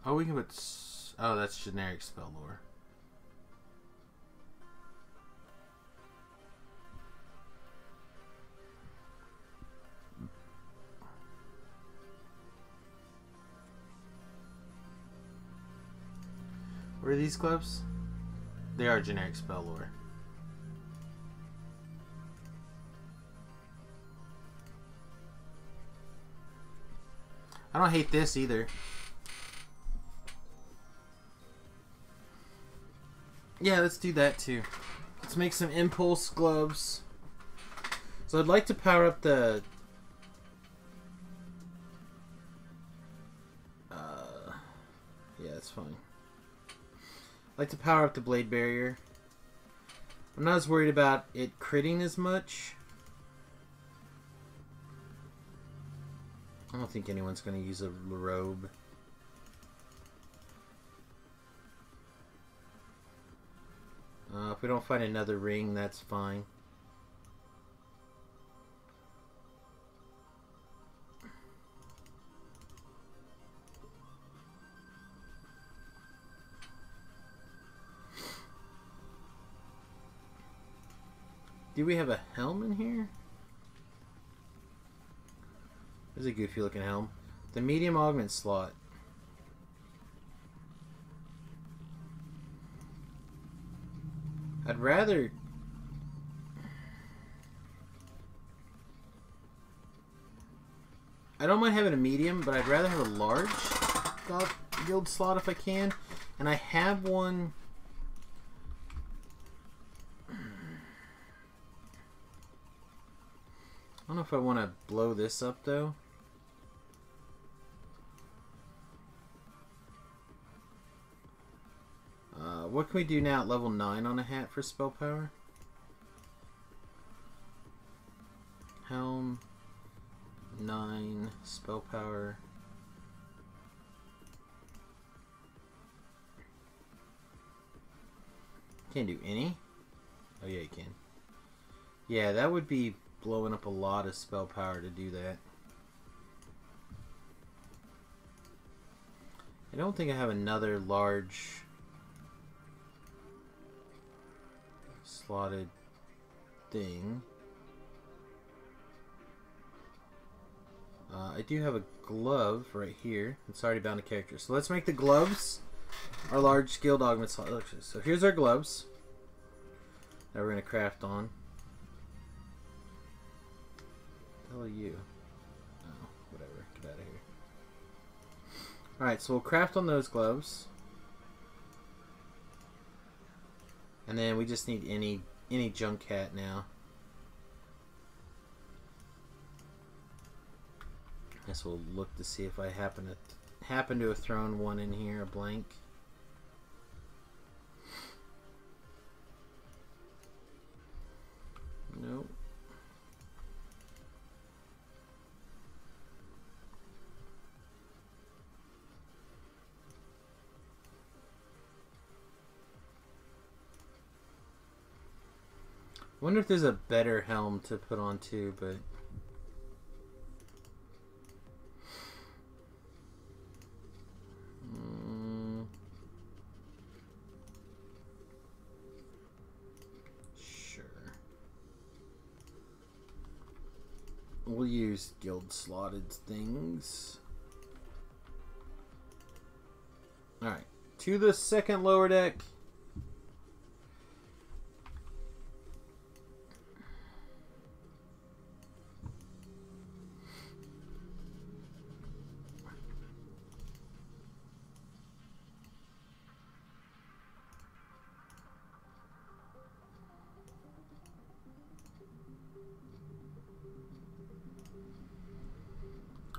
Oh, we can put... Oh, that's generic spell lore. What are these gloves? They are generic spell lore. I don't hate this either. Yeah, let's do that too. Let's make some impulse gloves. So I'd like to power up the... yeah, that's fine. I like to power up the blade barrier. I'm not as worried about it critting as much. I don't think anyone's going to use a robe. If we don't find another ring, that's fine. Do we have a helm in here? There's a goofy looking helm. The medium augment slot. I'd rather... I don't mind having a medium, but I'd rather have a large guild slot if I can. And I have one... I don't know if I want to blow this up though. What can we do now at level 9 on a hat for spell power? Helm 9 spell power. Can't do any? Oh yeah, you can. Yeah, that would be blowing up a lot of spell power to do that. I don't think I have another large slotted thing. I do have a glove right here. It's already bound to character. So let's make the gloves our large guild augment slot. So here's our gloves that we're going to craft on. What the hell are you? Oh, whatever. Get out Alright, so we'll craft on those gloves. And then we just need any junk hat now. Guess we'll look to see if I happen to have thrown one in here, a blank. Nope. I wonder if there's a better helm to put on too, but sure. We'll use guild slotted things. Alright, to the second lower deck.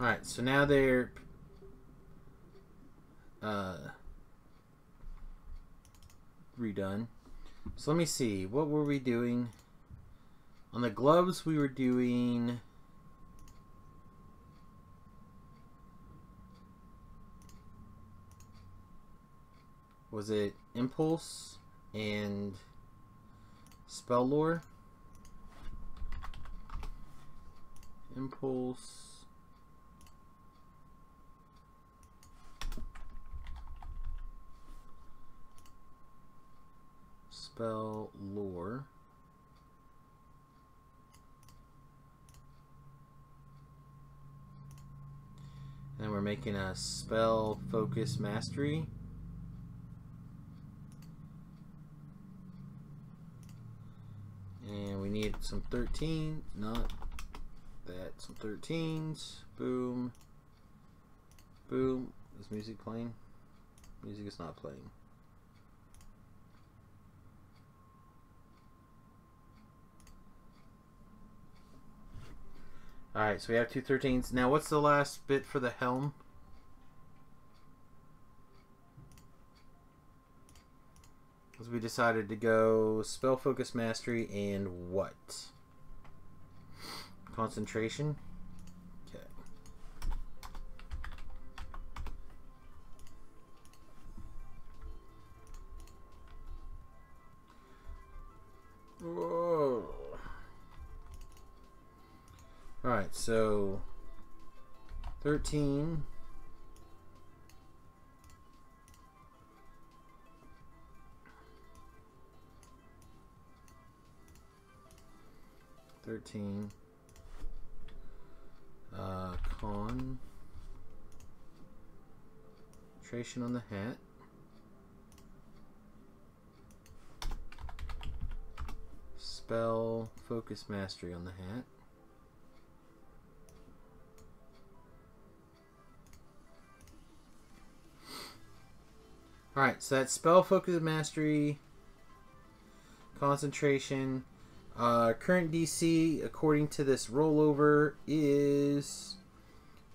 Alright, so now they're redone. So let me see, what were we doing? On the gloves we were doing was it Impulse and Spell Lore? Impulse, Spell Lore, and we're making a Spell Focus Mastery. And we need some 13, not that, some 13s. Boom. Boom. Is music playing? Music is not playing. Alright, so we have two 13s. Now, what's the last bit for the helm? Because we decided to go Spell Focus Mastery and what? Concentration? Okay. Whoa. Alright, so 13. Concentration on the hat. Spell Focus Mastery on the hat. Alright, so that's Spell Focus Mastery, Concentration. Current DC, according to this rollover, is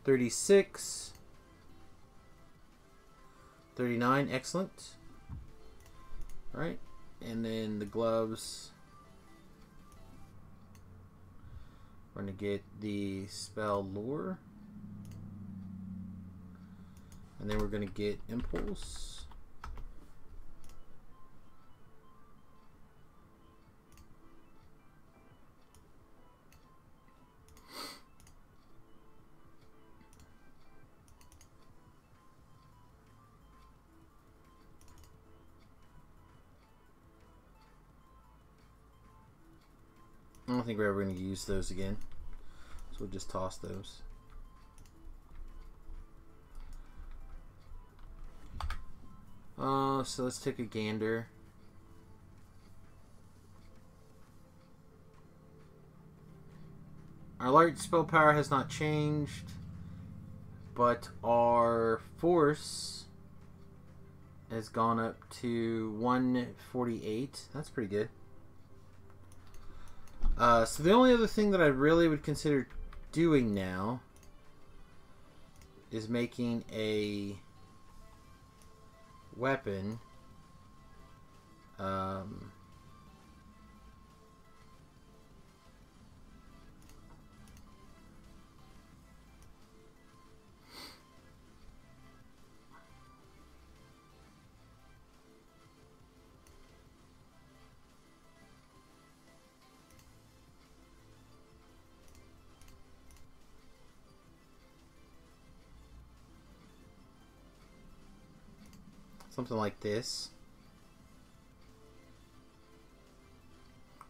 36. 39, excellent. Alright, and then the gloves. We're going to get the Spell Lore. And then we're going to get Impulse. I don't think we're ever going to use those again, so we'll just toss those. So let's take a gander. Our light spell power has not changed, But our force has gone up to 148. That's pretty good. So the only other thing that I really would consider doing now is making a weapon. Something like this.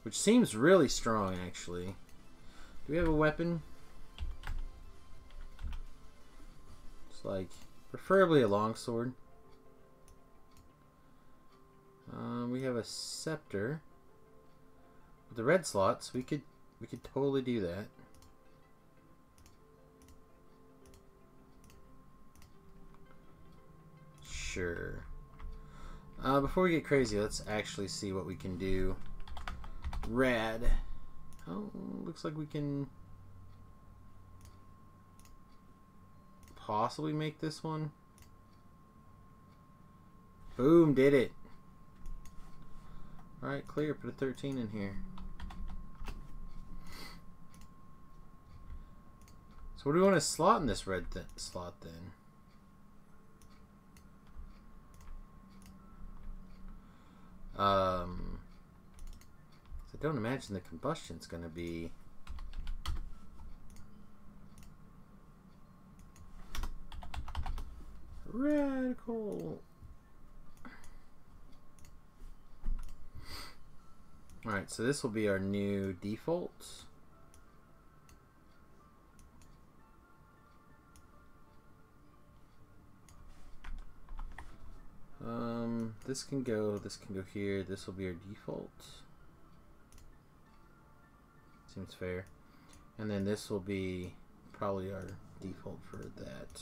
Which seems really strong, actually. Do we have a weapon? It's like, preferably a longsword. We have a scepter. With the red slots, we could totally do that. Sure. Before we get crazy, let's actually see what we can do. Rad. Oh, looks like we can possibly make this one. Boom, did it. Alright, clear. Put a 13 in here. So what do we want to slot in this red slot then? I don't imagine the combustion's going to be radical. Alright, so this will be our new default. This can go here. This will be our default. Seems fair. And then this will be probably our default for that.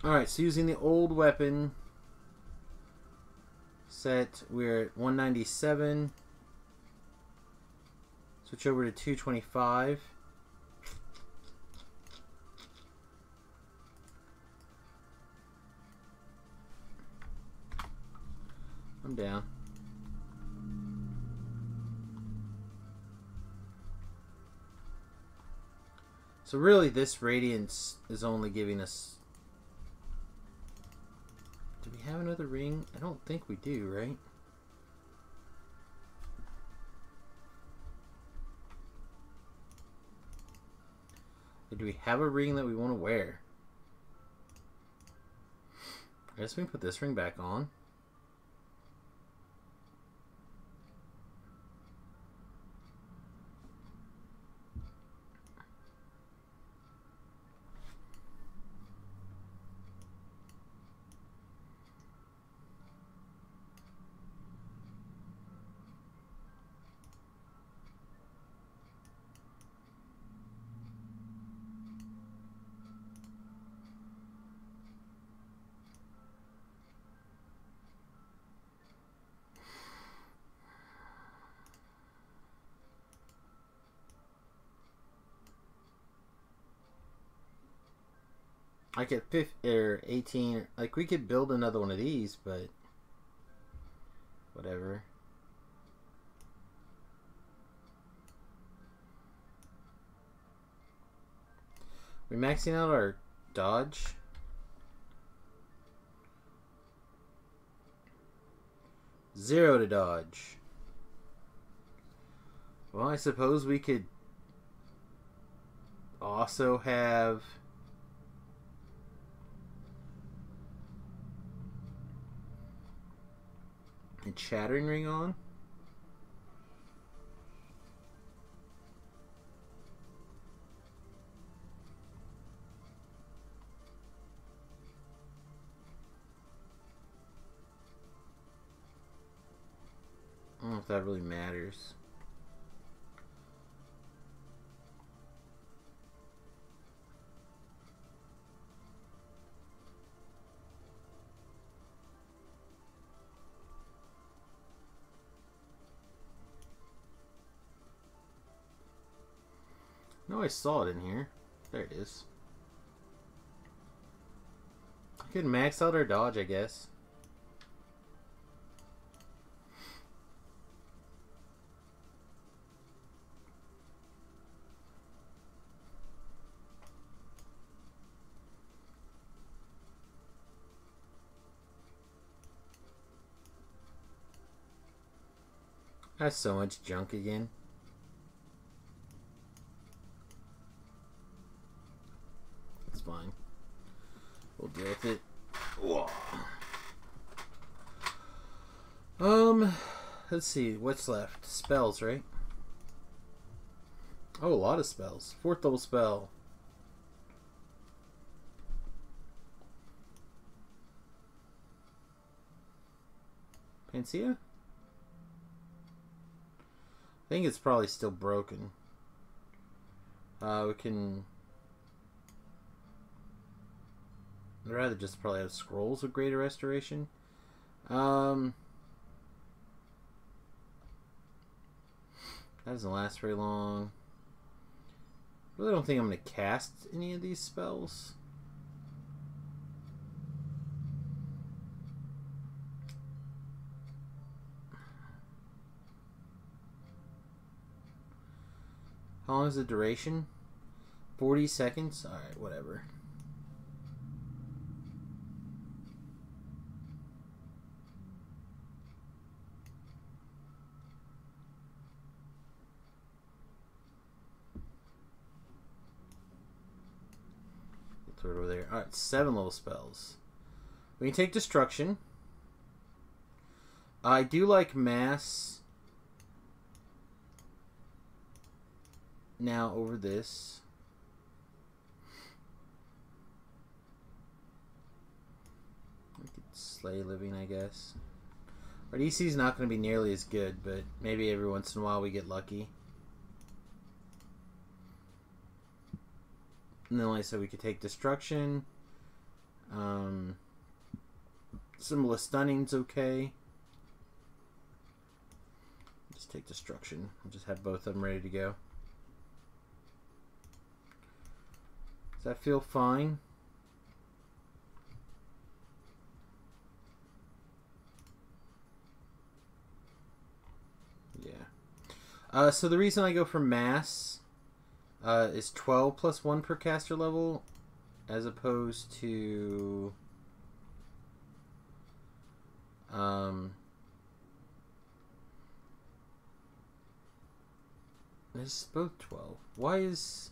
Alright, so using the old weapon set, we're at 197. Switch over to 225. I'm down. So really this radiance is only giving us... Do we have another ring? I don't think we do, right? Or do we have a ring that we want to wear? I guess we can put this ring back on. Like at 15 or 18, like we could build another one of these, but whatever. We maxing out our dodge. Zero to dodge. Well, I suppose we could also have a chattering ring on. I don't know if that really matters. No, I saw it in here. There it is. I could max out our dodge, I guess. That's so much junk again. It's fine. We'll deal with it. Whoa. Let's see. What's left? Spells, right? Oh, a lot of spells. 4th level spell. Panacea? I think it's probably still broken. We can... I'd rather just probably have scrolls of greater restoration. That doesn't last very long. Really don't think I'm going to cast any of these spells. How long is the duration? 40 seconds? Alright, whatever. Throw it over there. Alright, 7 level spells. We can take Destruction. I do like Mass now over this. We could Slay Living, I guess. Our DC is not going to be nearly as good, but maybe every once in a while we get lucky. And then, like I said, we could take Destruction. Symbol of Stunning's okay. Just take Destruction. I'll just have both of them ready to go. Does that feel fine? Yeah. So the reason I go for Mass is 12 plus 1 per caster level, as opposed to it's both 12. Why is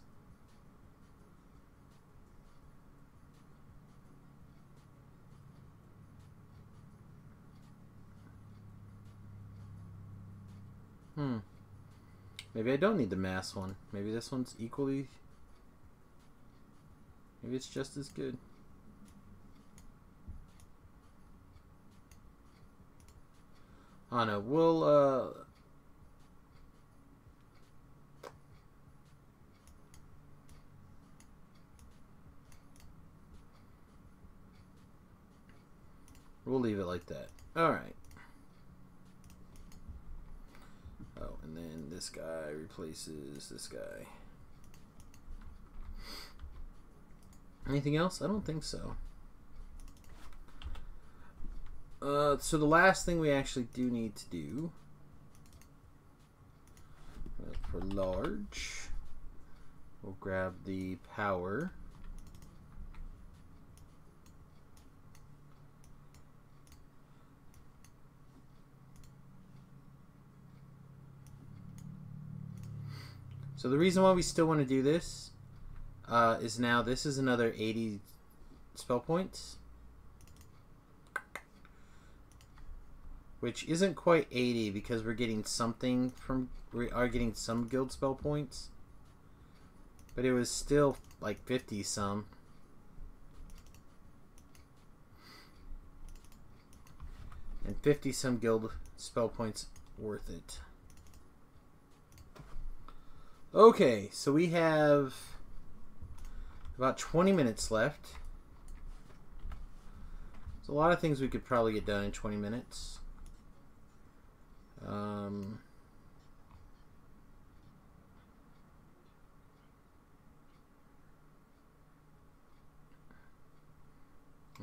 maybe I don't need the Mass one. Maybe this one's equally... Maybe it's just as good. I don't know. We'll leave it like that. Alright. Oh, and then this guy replaces this guy. Anything else? I don't think so. So the last thing we actually do need to do for large, we'll grab the power. So the reason why we still want to do this is now this is another 80 spell points, which isn't quite 80 because we're getting something from, we are getting some guild spell points, but it was still like 50 some. And 50 some guild spell points worth it. Okay, so we have about 20 minutes left. There's a lot of things we could probably get done in 20 minutes.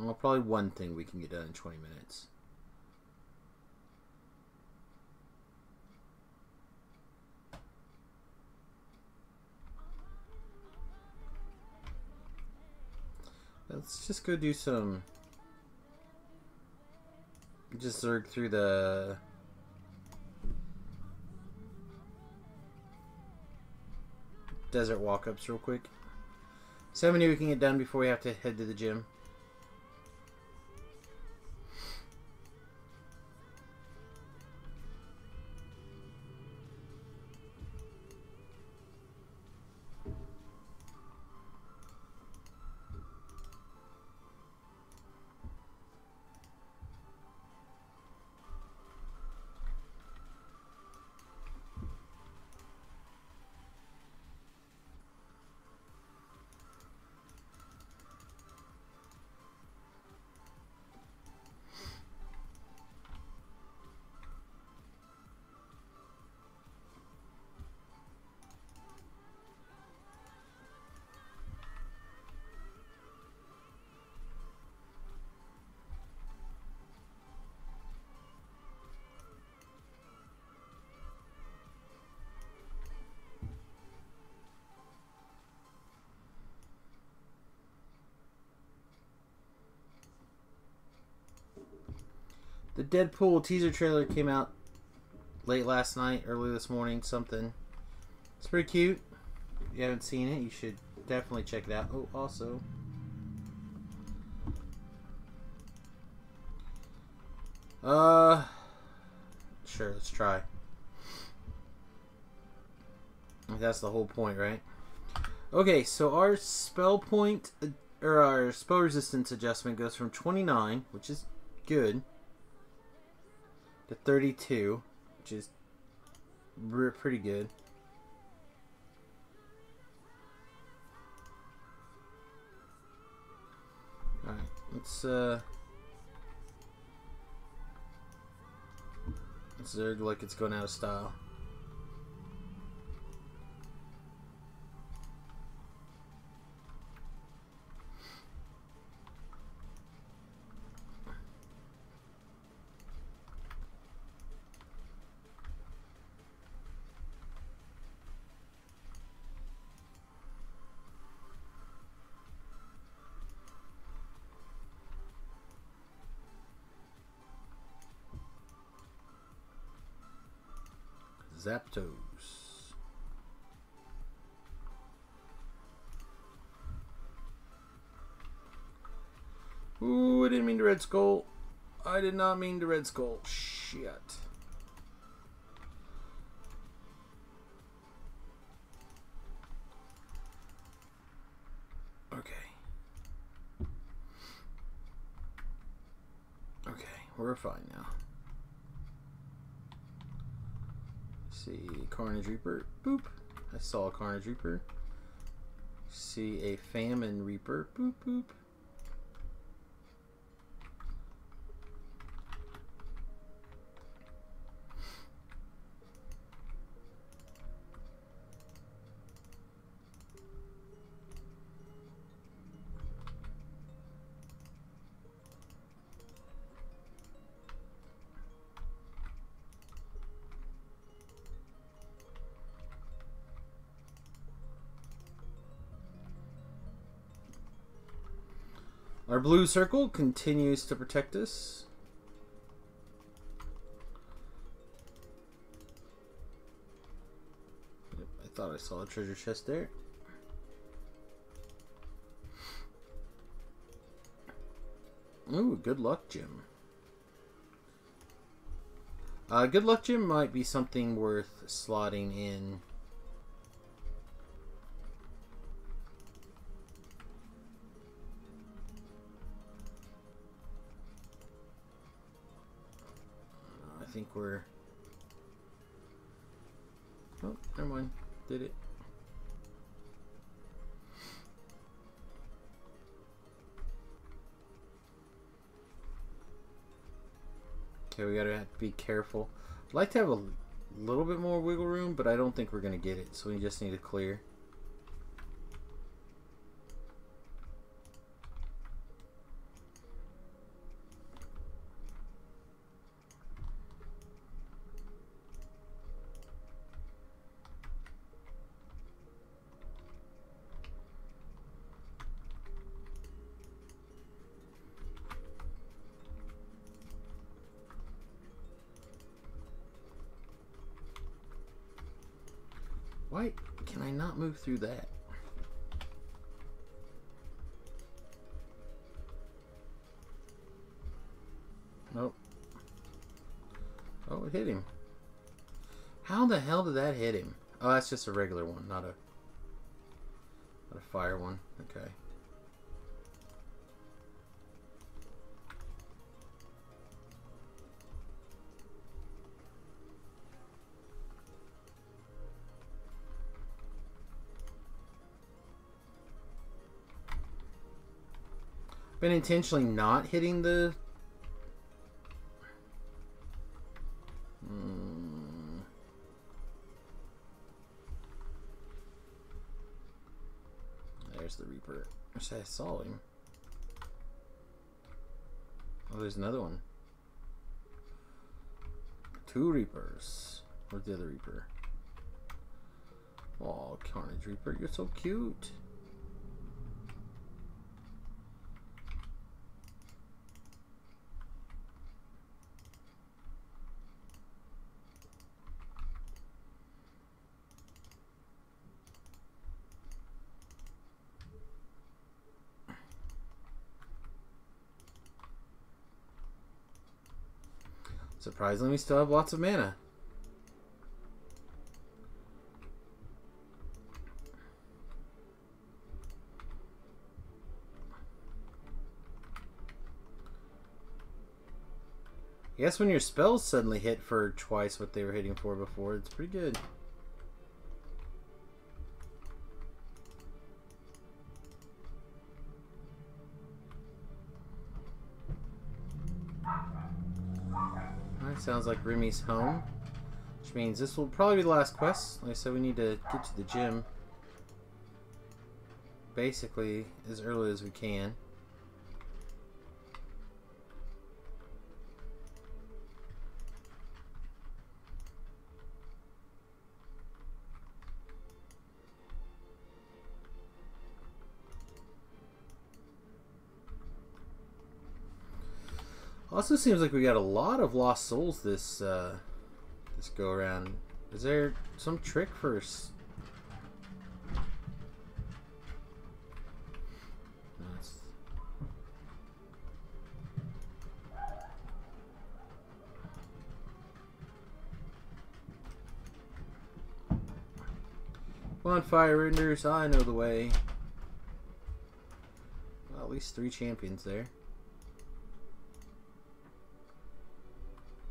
Well, probably one thing we can get done in 20 minutes. Let's just go do some... Just zerg through the... desert walk-ups real quick. 70 we can get done before we have to head to the gym. The Deadpool teaser trailer came out late last night, early this morning, something. It's pretty cute. If you haven't seen it, you should definitely check it out. Oh, also... Sure, let's try. That's the whole point, right? Okay, so our spell point, or our spell resistance adjustment goes from 29, which is good, to 32, which is pretty good. Alright, let's zerg like it's going out of style. Zapdos. Ooh, I didn't mean to Red Skull. I did not mean to Red Skull. Shit. Okay. Okay, we're fine now. See, Carnage Reaper. Boop. I saw a Carnage Reaper. See a Famine Reaper. Boop, boop. Our blue circle continues to protect us. Yep, I thought I saw a treasure chest there. Ooh, good luck gem. Good luck gem might be something worth slotting in. I think we're... Oh, never mind. Did it. Okay, we gotta be careful. I'd like to have a little bit more wiggle room, but I don't think we're gonna get it, so we just need to clear. Why can I not move through that? Nope. Oh, it hit him. How the hell did that hit him? Oh, that's just a regular one, not a fire one. Okay. Been intentionally not hitting the... There's the Reaper. I said I saw him. Oh, there's another one. 2 Reapers. Where's the other Reaper? Oh, Carnage Reaper, you're so cute. Surprisingly, we still have lots of mana. I guess when your spells suddenly hit for twice what they were hitting for before, it's pretty good. Sounds like Remy's home, which means this will probably be the last quest. Like I said, we need to get to the gym basically as early as we can. Also seems like we got a lot of lost souls this this go around. Is there some trick for us? Bonfire renders, I know the way. Well, at least 3 champions there.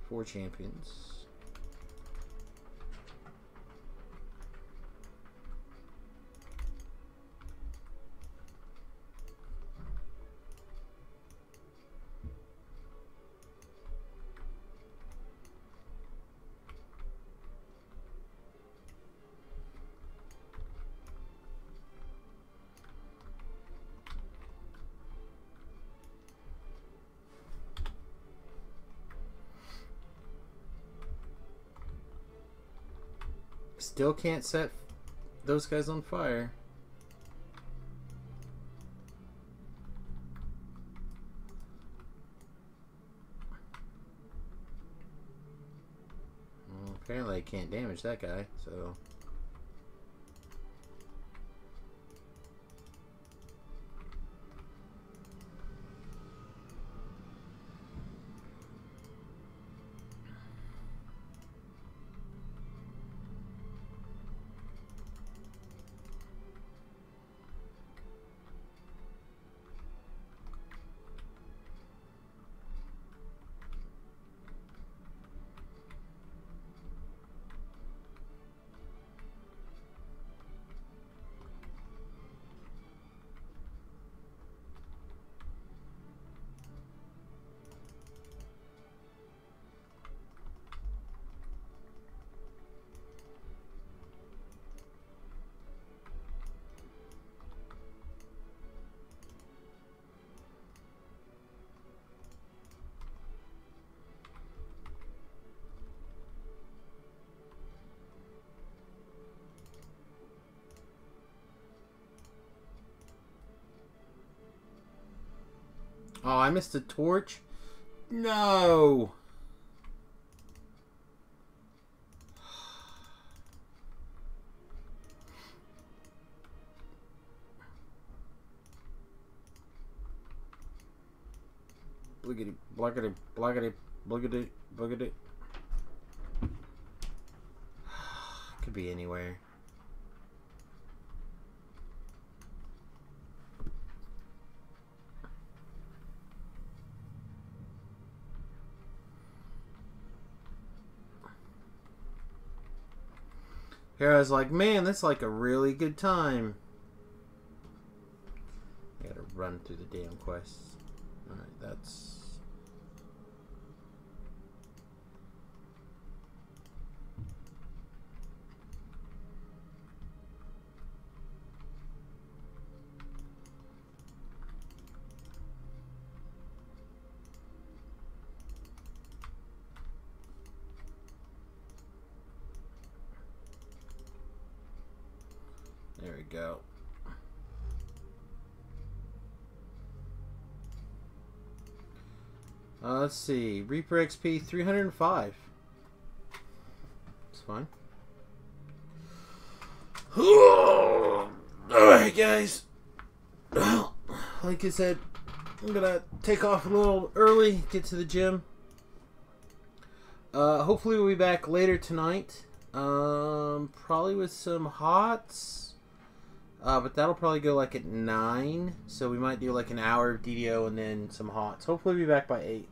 4 champions. Still can't set those guys on fire. Well, apparently I can't damage that guy, so... Oh, I missed a torch? No! Bliggity, blackity, blackity, bliggity, bliggity. Could be anywhere. Here I was like, man, that's like a really good time. I gotta run through the damn quests. Alright, that's... There we go. Let's see. Reaper XP 305. It's fine. Alright, guys. Well, like I said, I'm gonna take off a little early, get to the gym. Hopefully we'll be back later tonight. Probably with some hots. But that'll probably go like at 9. So we might do like an hour of DDO and then some hots. Hopefully we'll be back by 8.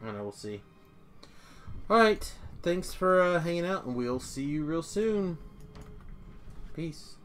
I don't know, we'll see. Alright, thanks for hanging out, and we'll see you real soon. Peace.